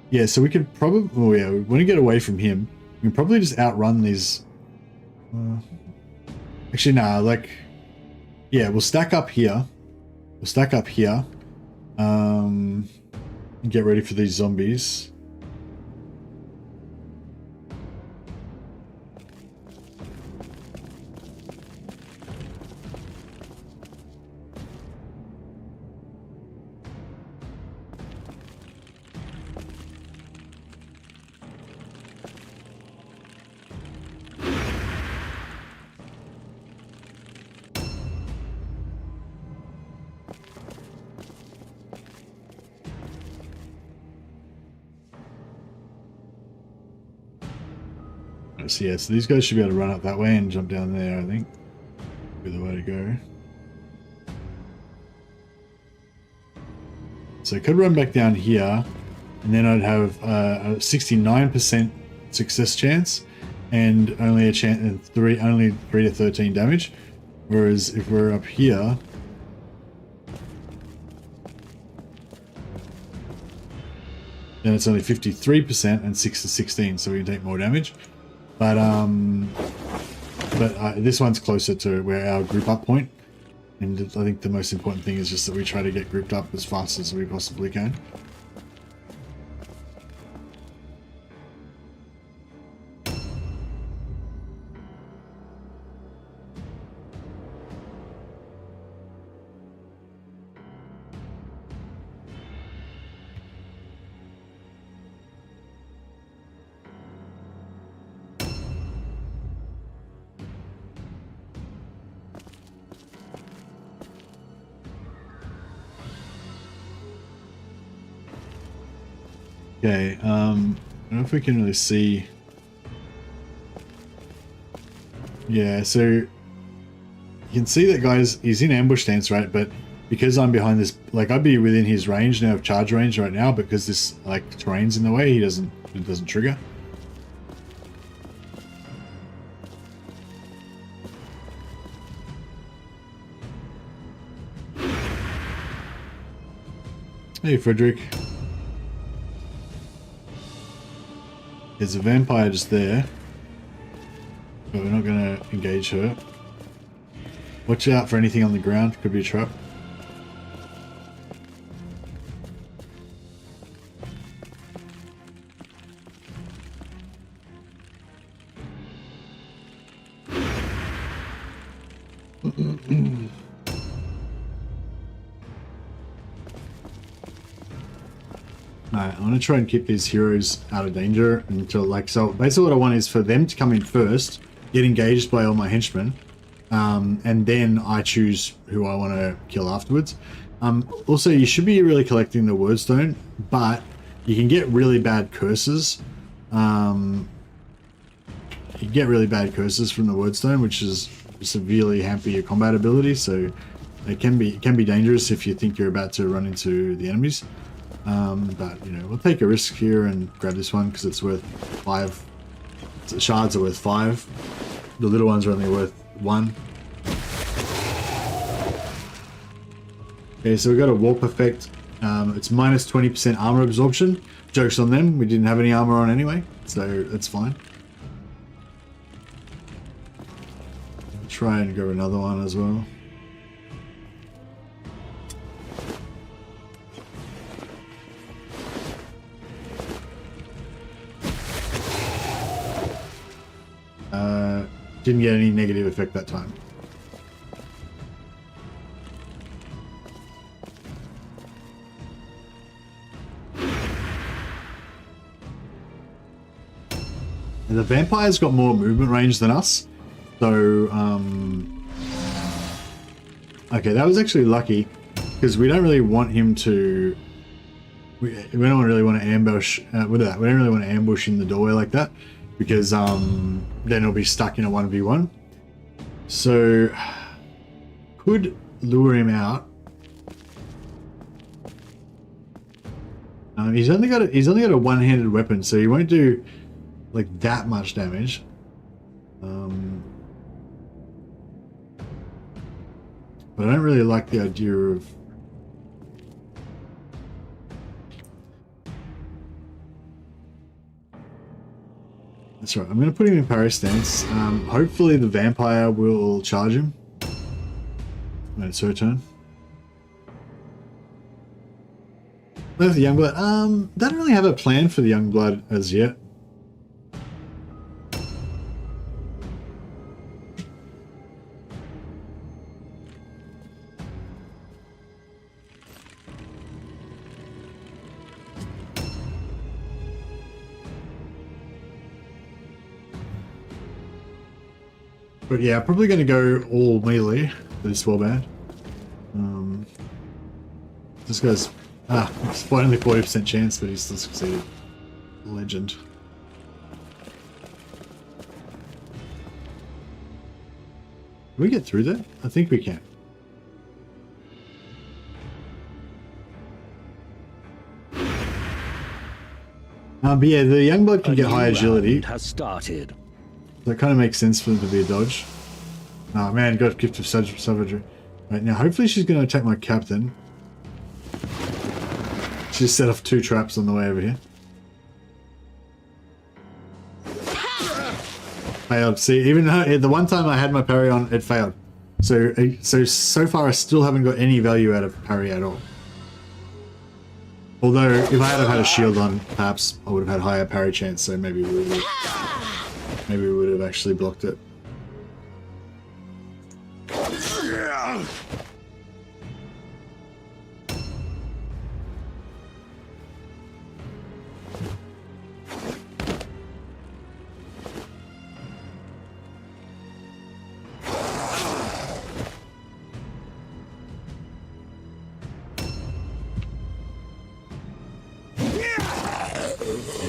yeah, so we could probably... Oh yeah, we want to get away from him. We can probably just outrun these... Actually, nah, like, yeah, we'll stack up here. We'll stack up here. And get ready for these zombies. So yeah, so these guys should be able to run up that way and jump down there, I think. Be the way to go. So I could run back down here, and then I'd have a 69% success chance, and only a chance only 3 to 13 damage. Whereas if we're up here, then it's only 53% and 6 to 16, so we can take more damage. But this one's closer to where our group up point, and I think the most important thing is just that we try to get grouped up as fast as we possibly can. Okay, I don't know if we can really see. Yeah, so you can see that guys, he's in ambush stance, right? But because I'm behind this, like I'd be within his range now of charge range right now, but because this like terrain's in the way, it doesn't trigger. Hey, Frederick. There's a vampire just there, but we're not going to engage her. Watch out for anything on the ground, could be a trap. Alright, I'm going to try and keep these heroes out of danger until, like, so basically what I want is for them to come in first, get engaged by all my henchmen, and then I choose who I want to kill afterwards. Also, you should be really collecting the wordstone, but you can get really bad curses. You get really bad curses from the wordstone, which is severely hamper your combat ability, so it can be dangerous if you think you're about to run into the enemies. But you know, we'll take a risk here and grab this one because it's worth 5. The shards are worth 5. The little ones are only worth 1. Okay, so we got a warp effect. It's minus 20% armor absorption. Joke's on them. We didn't have any armor on anyway, so that's fine. I'll try and grab another one as well. Didn't get any negative effect that time. And the vampire's got more movement range than us, so okay, that was actually lucky because we don't really want him to. We don't really want to ambush. We don't really want to ambush in the doorway like that, because then it'll be stuck in a 1v1. So could lure him out. He's only got a one-handed weapon, so he won't do like that much damage. But I don't really like the idea of That's right. I'm going to put him in parry stance. Hopefully the vampire will charge him. When it's her turn. There's the Youngblood. Don't really have a plan for the Youngblood as yet. But yeah, probably going to go all melee for this warband. This guy's it's only 40% chance, but he still succeeded. Legend. Can we get through that? I think we can. But yeah, the Youngblood can get high agility. Has started. So it kind of makes sense for them to be a dodge. Oh man, got a gift of savagery. Right, now hopefully she's going to attack my captain. She set off 2 traps on the way over here. Failed. See, even though the one time I had my parry on, it failed. So far I still haven't got any value out of parry at all. Although, if I had a shield on, perhaps I would have had higher parry chance, so maybe we would have actually blocked it.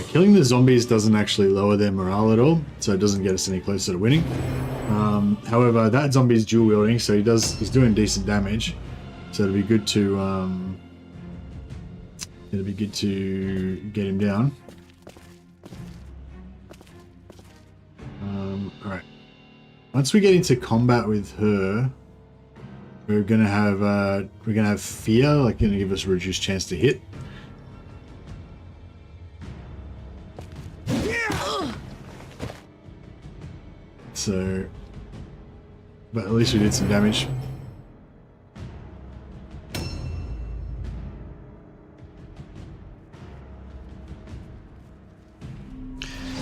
Killing the zombies doesn't actually lower their morale at all, so it doesn't get us any closer to winning. However, that zombie's dual wielding, so he's doing decent damage. So it'll be good to get him down. Alright. Once we get into combat with her, we're gonna have fear, like gonna give us a reduced chance to hit. So, but at least we did some damage.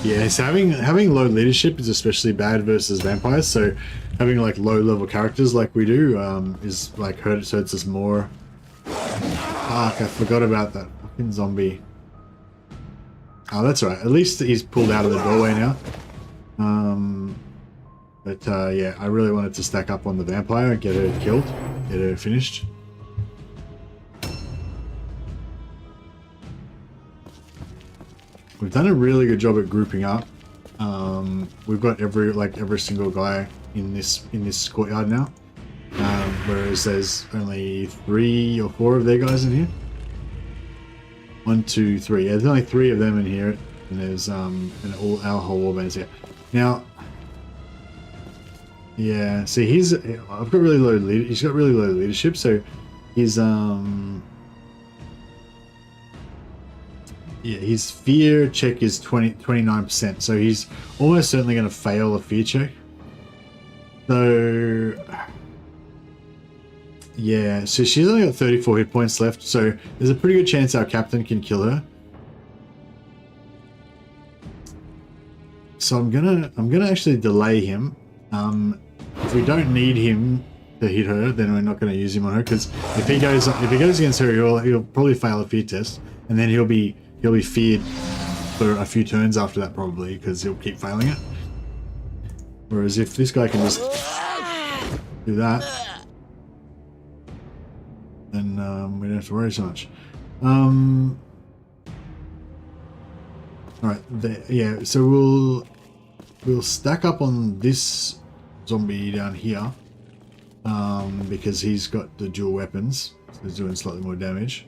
Yeah, so having low leadership is especially bad versus vampires. So having like low level characters like we do is like hurts us more. Fuck, I forgot about that fucking zombie. Oh, that's right. At least he's pulled out of the doorway now. But yeah, I really wanted to stack up on the vampire and get her killed, get her finished. We've done a really good job at grouping up. We've got every single guy in this courtyard now, whereas there's only 3 or 4 of their guys in here. 1, 2, 3. Yeah, there's only 3 of them in here, and there's and all our whole warband's here. Now, yeah, see, he's got really low leadership, so he's yeah, his fear check is 29%, so he's almost certainly going to fail a fear check. So yeah, so she's only got 34 hit points left, so there's a pretty good chance our captain can kill her. So I'm gonna actually delay him. If we don't need him to hit her, then we're not going to use him on her, because if he goes against her, he'll probably fail a fear test, and then he'll be feared for a few turns after that, probably, because he'll keep failing it. Whereas if this guy can just do that, then we don't have to worry so much. Alright, yeah, so we'll stack up on this zombie down here, because he's got the dual weapons, so he's doing slightly more damage.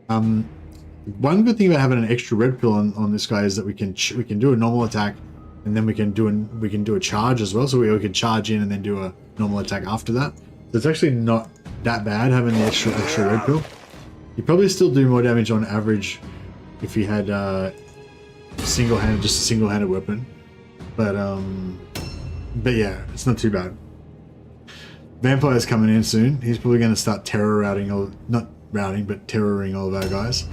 One good thing about having an extra red pill on this guy is that we can do a normal attack, and then we can do a charge as well. So we can charge in and then do a normal attack after that. So it's actually not that bad having the extra red pill. You probably still do more damage on average if you had just a single-handed weapon. But yeah, it's not too bad. Vampire's coming in soon. He's probably going to start terroring all, not routing, but terroring all of our guys.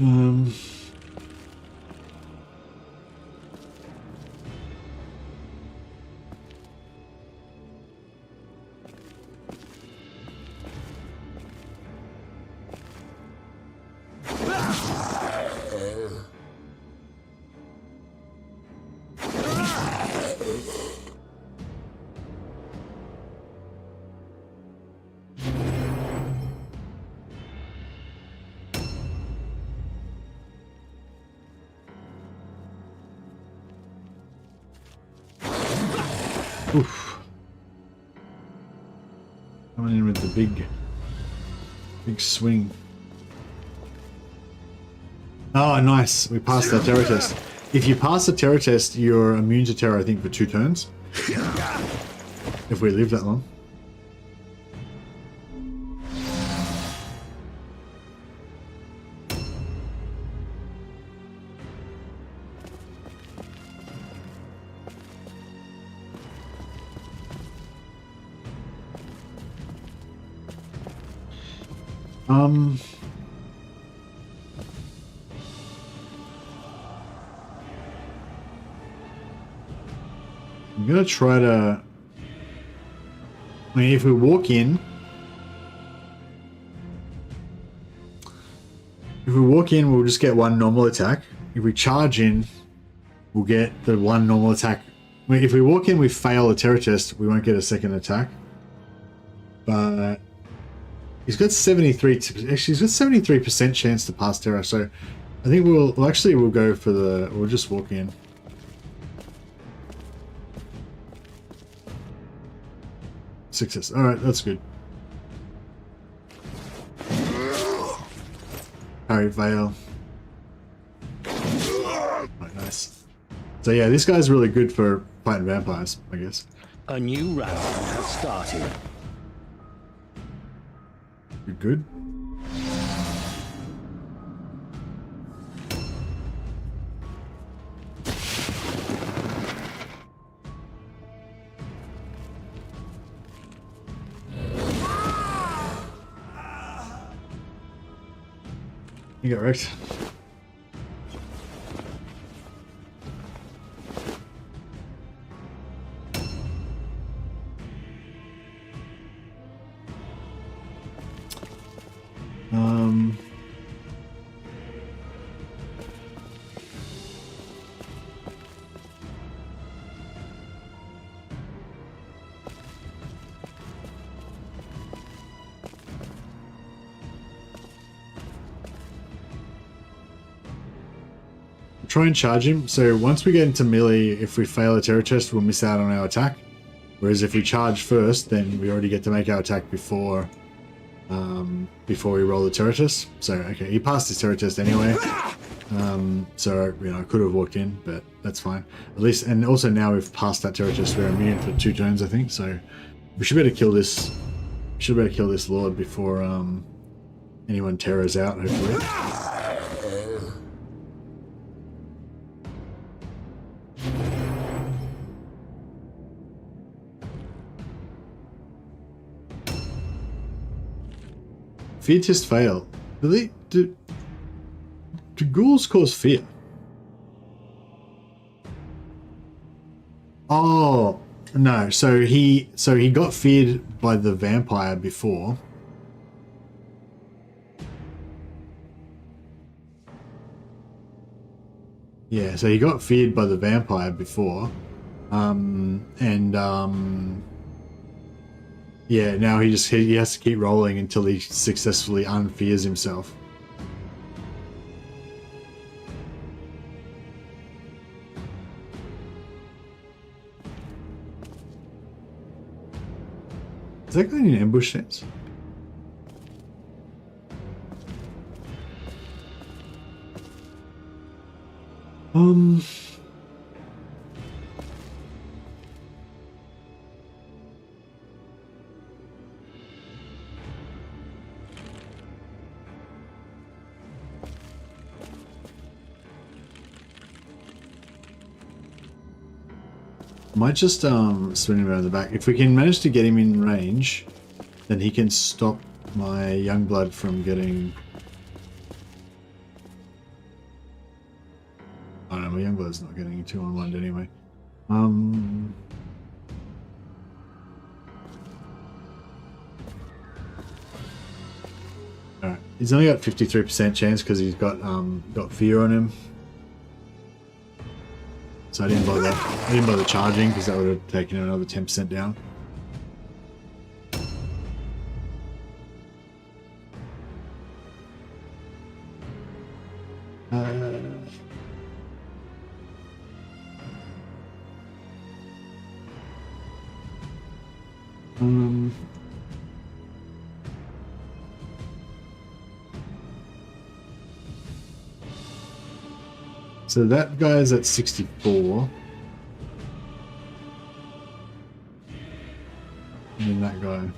Oof. Coming in with the big swing. Oh, nice. We passed that terror test. If you pass the terror test, you're immune to terror, I think, for 2 turns. If we live that long. I'm gonna try to. I mean, if we walk in, we'll just get 1 normal attack. If we charge in, we'll get the 1 normal attack. I mean, if we walk in, we fail a terror test, we won't get a second attack. But he's got 73. Actually, he's got 73% chance to pass terror. So I think we'll go for the. We'll just walk in. Success. All right, that's good. Parry Veil. Right, nice. So yeah, this guy's really good for fighting vampires, I guess. A new round has started. You're good. You got wrecked. Try and charge him. So once we get into melee, if we fail a terror test, we'll miss out on our attack. Whereas if we charge first, then we already get to make our attack before we roll the terror test. So okay, he passed his terror test anyway. So you know, I could have walked in, but that's fine. At least, and also now we've passed that terror test, we're immune for 2 turns, I think. So we should better kill this. We should better kill this lord before anyone terrors out. Hopefully. Fear test fail. Really? Do ghouls cause fear? Oh no! So he got feared by the vampire before. Yeah, so he got feared by the vampire before, yeah, now he has to keep rolling until he successfully unfears himself. Is that guy in an ambush stance? Might just swing him around the back. If we can manage to get him in range, then he can stop my young blood from getting... I don't know, my young blood's not getting 2-on-1 anyway. Alright, he's only got 53% chance because he's got fear on him. So I didn't bother charging because that would have taken him another 10% down. So that guy's at 64. And then that guy.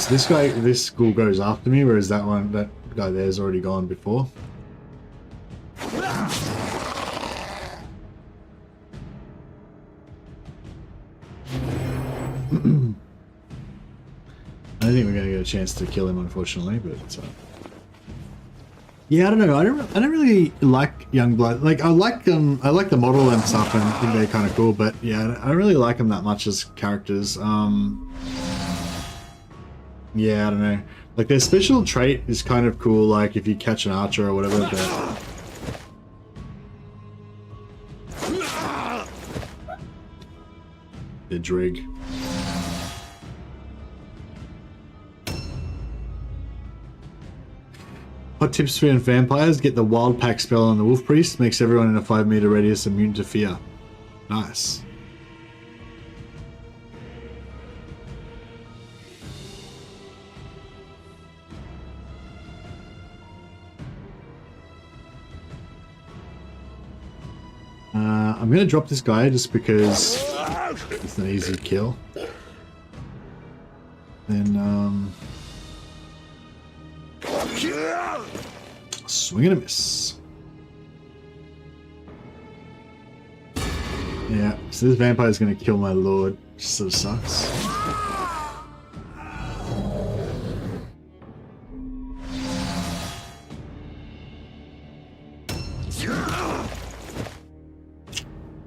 So this ghoul goes after me, whereas that guy there's already gone before. I don't think we're going to get a chance to kill him, unfortunately, but yeah, I don't know. I don't really like Youngblood. Like I like the model and stuff, and I think they're kind of cool, but yeah, I don't really like them that much as characters. Yeah, I don't know. Like their special trait is kind of cool, like if you catch an archer or whatever, but the Drig. Hot tips for vampires: get the wild pack spell on the wolf priest, makes everyone in a 5-meter radius immune to fear. Nice. I'm gonna drop this guy just because it's an easy kill. Then swing and a miss. Yeah, so this vampire is gonna kill my lord, which sort of sucks.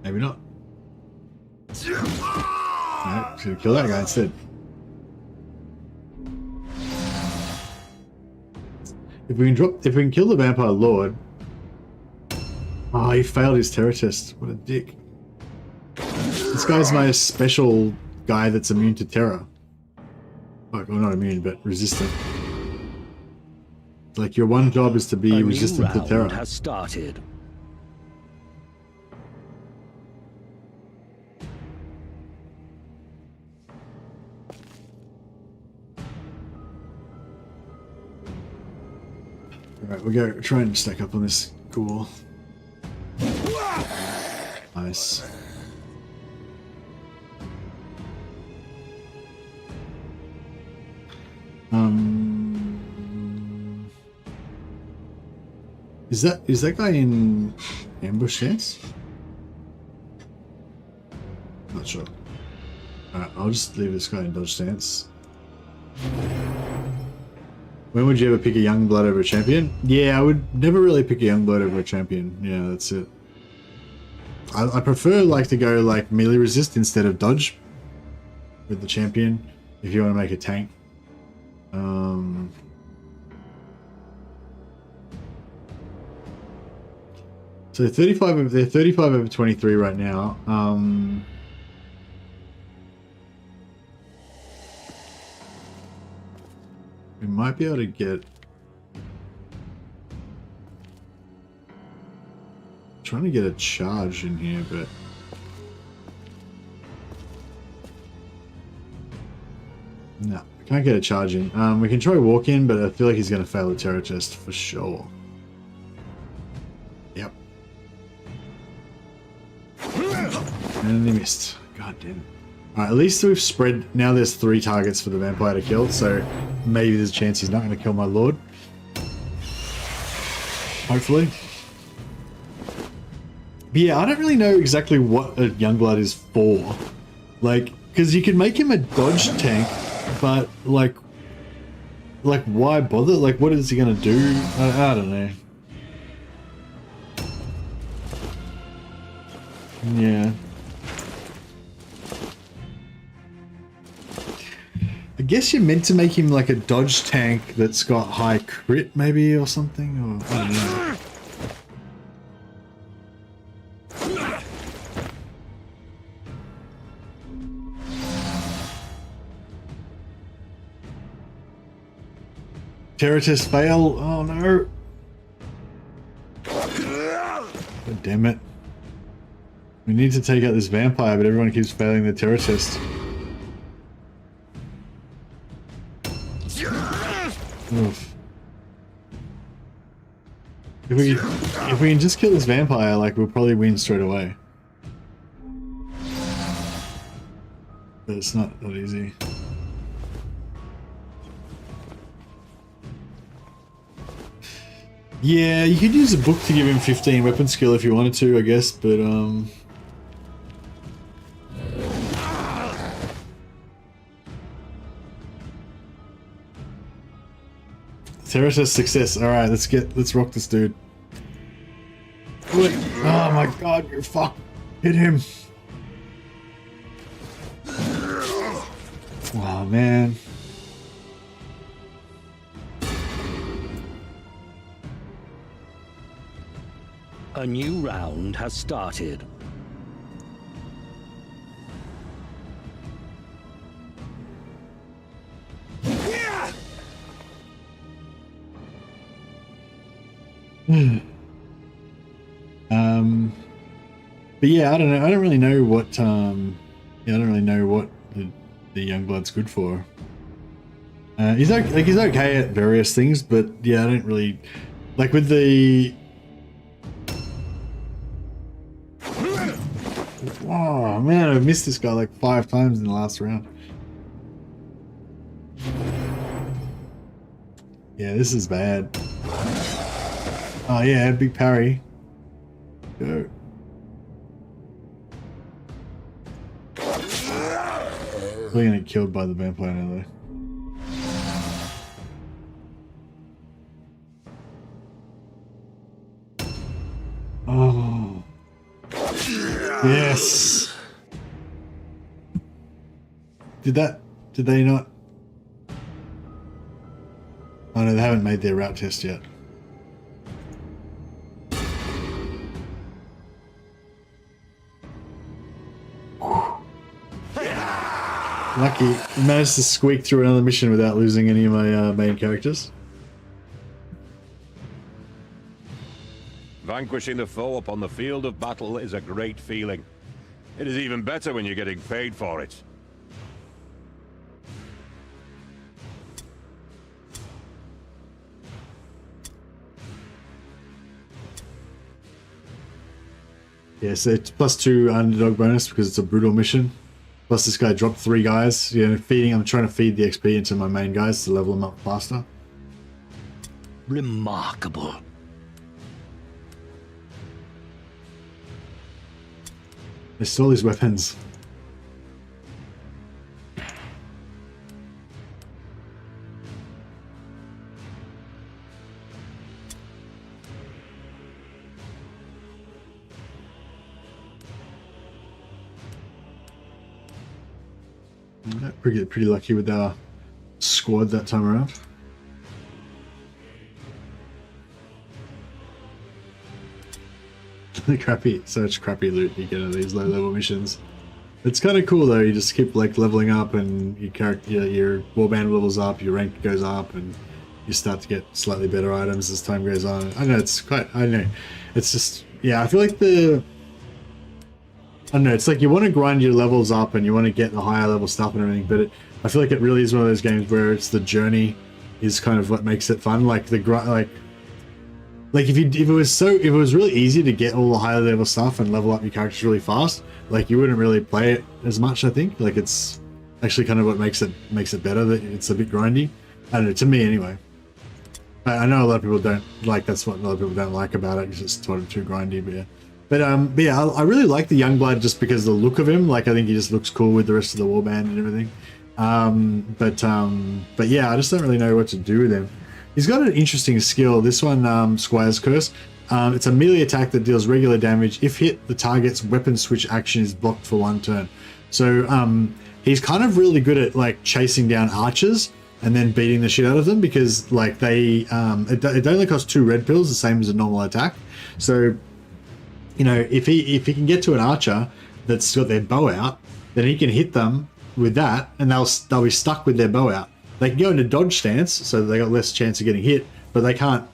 Maybe not. Alright, should kill that guy instead. If we can kill the vampire lord. Oh, he failed his terror test. What a dick. This guy's my special guy that's immune to terror. Like, well, not immune, but resistant. Like, your one job is to be resistant to terror. Has started. Alright, we'll go try and stack up on this ghoul. Nice. Is that guy in ambush stance? Not sure. Alright, I'll just leave this guy in dodge stance. When would you ever pick a young blood over a champion? Yeah, I would never really pick a young blood over a champion. Yeah, that's it. I prefer like to go like melee resist instead of dodge with the champion if you want to make a tank. So they're 35 over 23 right now. We might be able to get... trying to get a charge in here, but... no, we Can't get a charge in. We can try walk in, but I feel like he's going to fail the terror test for sure. Yep. And he missed. God damn it. Alright, at least we've spread. Now there's 3 targets for the vampire to kill, so maybe there's a chance he's not going to kill my lord. Hopefully. But yeah, I don't really know exactly what a Youngblood is for. Like, because you can make him a dodge tank, but like why bother? Like, what is he going to do? I don't know. Yeah. I guess you're meant to make him like a dodge tank that's got high crit, maybe, or something, or I don't know. Terror test fail. Oh no. God damn it. We need to take out this vampire, but everyone keeps failing the terror test. Oof. If we can just kill this vampire, like, we'll probably win straight away. But it's not that easy. Yeah, you could use a book to give him 15 weapon skill if you wanted to, I guess, but terror test success. Alright, let's rock this dude. Oh my god, you're fucked. Hit him. Oh man. A new round has started. But yeah, I don't know. I don't really know what. Yeah, I don't really know what the Youngblood's good for. He's okay at various things, but yeah, I don't really like with the. Oh man, I've missed this guy like 5 times in the last round. Yeah, this is bad. Oh yeah, big parry. Go. We're gonna get killed by the vampire now though. Oh. Yes. Did they not? Oh no, they haven't made their route test yet. Lucky. I managed to squeak through another mission without losing any of my main characters. Vanquishing the foe upon the field of battle is a great feeling. It is even better when you're getting paid for it. Yeah, so it's +2 underdog bonus because it's a brutal mission. Plus this guy dropped 3 guys. Yeah, I'm trying to feed the XP into my main guys to level them up faster. Remarkable. They stole his weapons. Pretty lucky with our squad that time around. Such crappy loot you get in these low level missions. It's kind of cool though. You just keep like leveling up, and your warband levels up, your rank goes up, and you start to get slightly better items as time goes on. I know it's quite. I know it's just yeah. I feel like the don't know, it's like you want to grind your levels up and you want to get the higher level stuff and everything, but I feel like it really is one of those games where it's the journey is kind of what makes it fun. Like the like if it was really easy to get all the higher level stuff and level up your characters really fast, like you wouldn't really play it as much. I think like it's actually kind of what makes it better, that it's a bit grindy. I don't know, to me anyway. I know a lot of people don't like, that's what a lot of people don't like about it, because it's sort of too grindy. But yeah, I really like the Youngblood just because of the look of him. Like I think he just looks cool with the rest of the warband and everything. But yeah, I just don't really know what to do with him. He's got an interesting skill. This one, Squire's Curse. It's a melee attack that deals regular damage. If hit, the target's weapon switch action is blocked for 1 turn. So he's kind of really good at like chasing down archers and then beating the shit out of them, because like it only costs 2 red pills, the same as a normal attack. So you know, if he can get to an archer that's got their bow out, then he can hit them with that, and they'll be stuck with their bow out. They can go into dodge stance, so they got less chance of getting hit, but they can't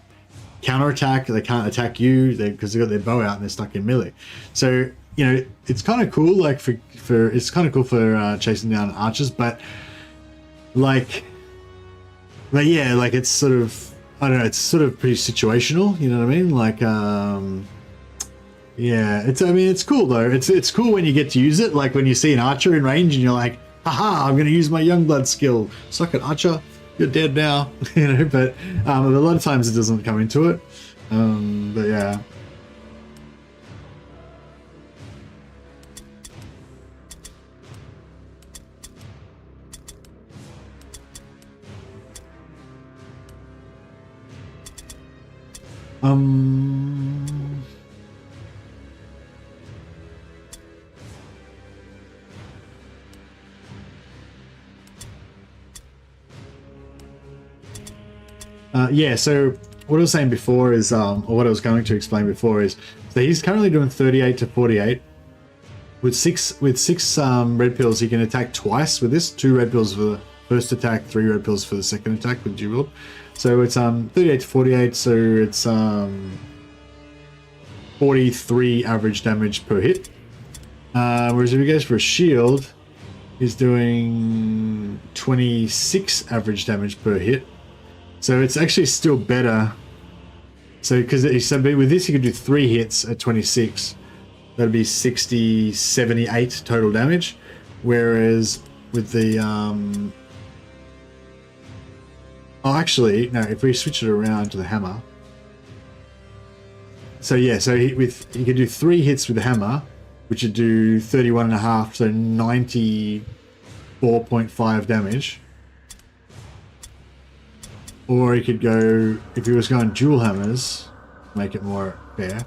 counterattack. They can't attack you because they got their bow out and they're stuck in melee. So you know, it's kind of cool. Like it's kind of cool for chasing down archers, but yeah, like it's sort of, I don't know, it's sort of pretty situational. You know what I mean? Like yeah, it's cool though. It's cool when you get to use it. Like when you see an archer in range and you're like, haha, I'm going to use my Youngblood skill. Suck it, archer. You're dead now. You know, but a lot of times it doesn't come into it. But yeah. Yeah, so what I was saying before is, or what I was going to explain before is, so he's currently doing 38 to 48. With six red pills, he can attack twice with this. 2 red pills for the first attack, 3 red pills for the second attack with dual wield. So it's 38 to 48, so it's 43 average damage per hit. Whereas if he goes for a shield, he's doing 26 average damage per hit. So it's actually still better. So because with this you could do 3 hits at 26. That'd be 60, 78 total damage. Whereas with the oh, actually no. If we switch it around to the hammer. So yeah, so he could do 3 hits with the hammer, which would do 31.5, so 94.5 damage. Or he could go, if he was going dual hammers, make it more fair.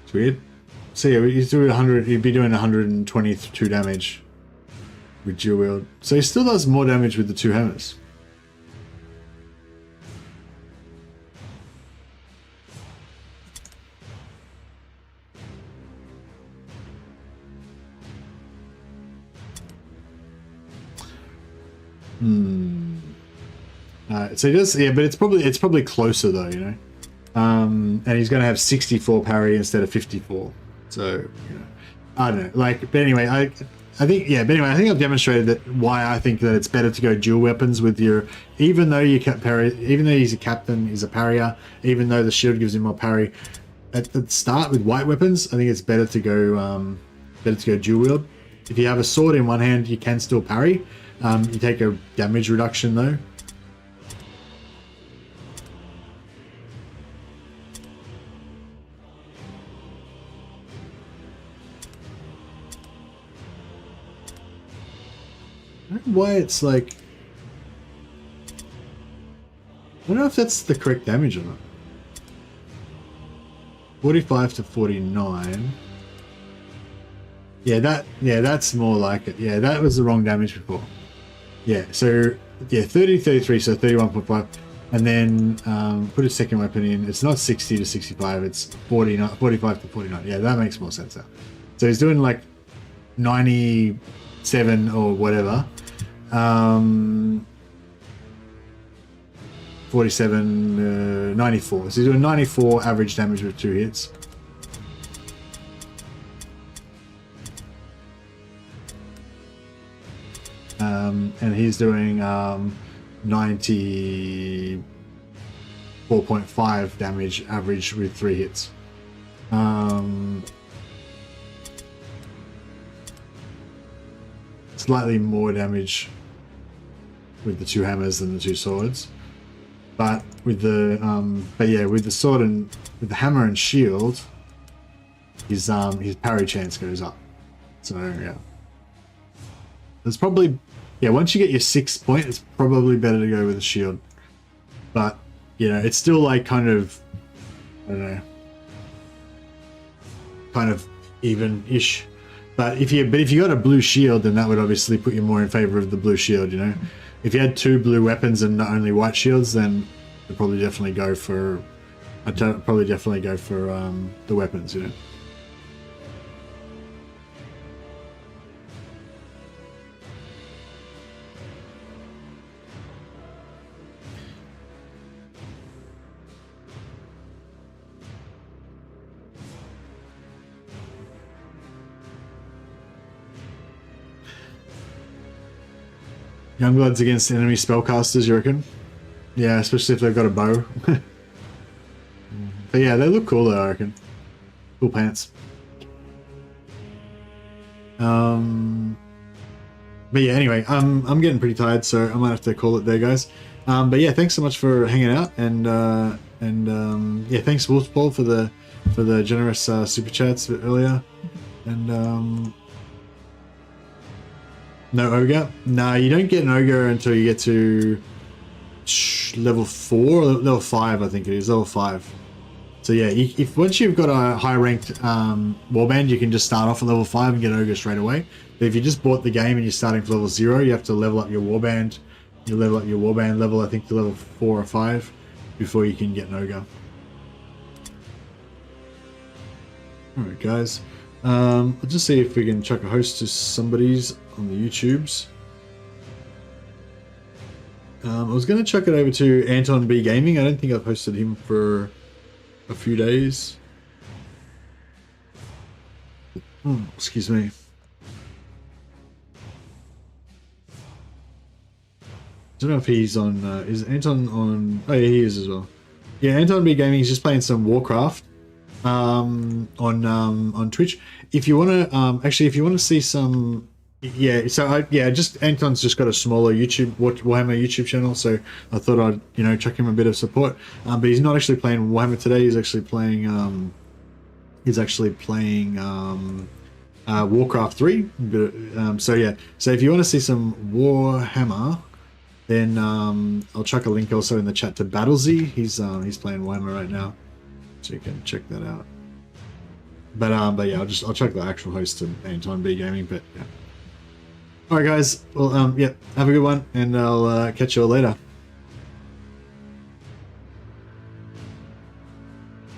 It's weird. So yeah, he's doing 100. He'd be doing 122 damage with dual wield. So he still does more damage with the 2 hammers. So he does, yeah, but it's probably closer though, you know. And he's going to have 64 parry instead of 54. So, you know, I don't know. Like, but anyway, I think I've demonstrated that why I think that it's better to go dual weapons with your, even though you can parry, even though he's a captain, he's a parrier, even though the shield gives him more parry. At the start with white weapons, I think it's better to go dual wield. If you have a sword in one hand, you can still parry. You take a damage reduction though. I don't know why it's like, I don't know if that's the correct damage or not. 45 to 49. Yeah, that's more like it. Yeah, that was the wrong damage before. Yeah, so yeah, 30 33, so 31.5. and then put a second weapon in. It's not 60 to 65, it's 45 to 49. Yeah, that makes more sense now. So he's doing like 97 or whatever. 47, 94. So he's doing 94 average damage with 2 hits. And he's doing 94.5 damage average with 3 hits. Slightly more damage with the 2 hammers than the 2 swords, but with the with the sword and with the hammer and shield, his parry chance goes up. So yeah, it's probably once you get your 6th point, it's probably better to go with a shield. But you know, it's still like kind of, I don't know, kind of even-ish. But if you got a blue shield, then that would obviously put you more in favor of the blue shield, you know. If you had 2 blue weapons and not only white shields, then I'd probably definitely go for the weapons, you know. Youngbloods against enemy spellcasters, you reckon? Yeah, especially if they've got a bow. But yeah, they look cool though, I reckon. Cool pants. But yeah, anyway, I'm getting pretty tired, so I might have to call it there, guys. But yeah, thanks so much for hanging out, and yeah, thanks Wolfball for the generous super chats earlier, and no ogre? Nah, you don't get an ogre until you get to level 4 or level 5, I think it is, level 5. So yeah, if once you've got a high ranked warband, you can just start off at level 5 and get ogre straight away. But if you just bought the game and you're starting from level 0, you have to level up your warband. You level up your warband level, I think, to level 4 or 5 before you can get an ogre. Alright guys, I'll just see if we can chuck a host to somebody's on the YouTubes. I was going to chuck it over to Anton B Gaming. I don't think I've hosted him for a few days. Excuse me. I don't know if he's on. Is Anton on? Oh yeah, he is as well. Yeah, Anton B Gaming is just playing some Warcraft on Twitch. If you want to, actually, if you want to see some. Yeah, so just Anton's just got a smaller Warhammer YouTube channel, so I thought I'd chuck him a bit of support. But he's not actually playing Warhammer today. He's actually playing Warcraft 3. So yeah, so if you want to see some Warhammer, then I'll chuck a link also in the chat to Battlesy. He's playing Warhammer right now, so you can check that out. But yeah, I'll chuck the actual host to Anton B Gaming. But yeah. Alright guys, well, yeah, have a good one, and I'll catch you all later.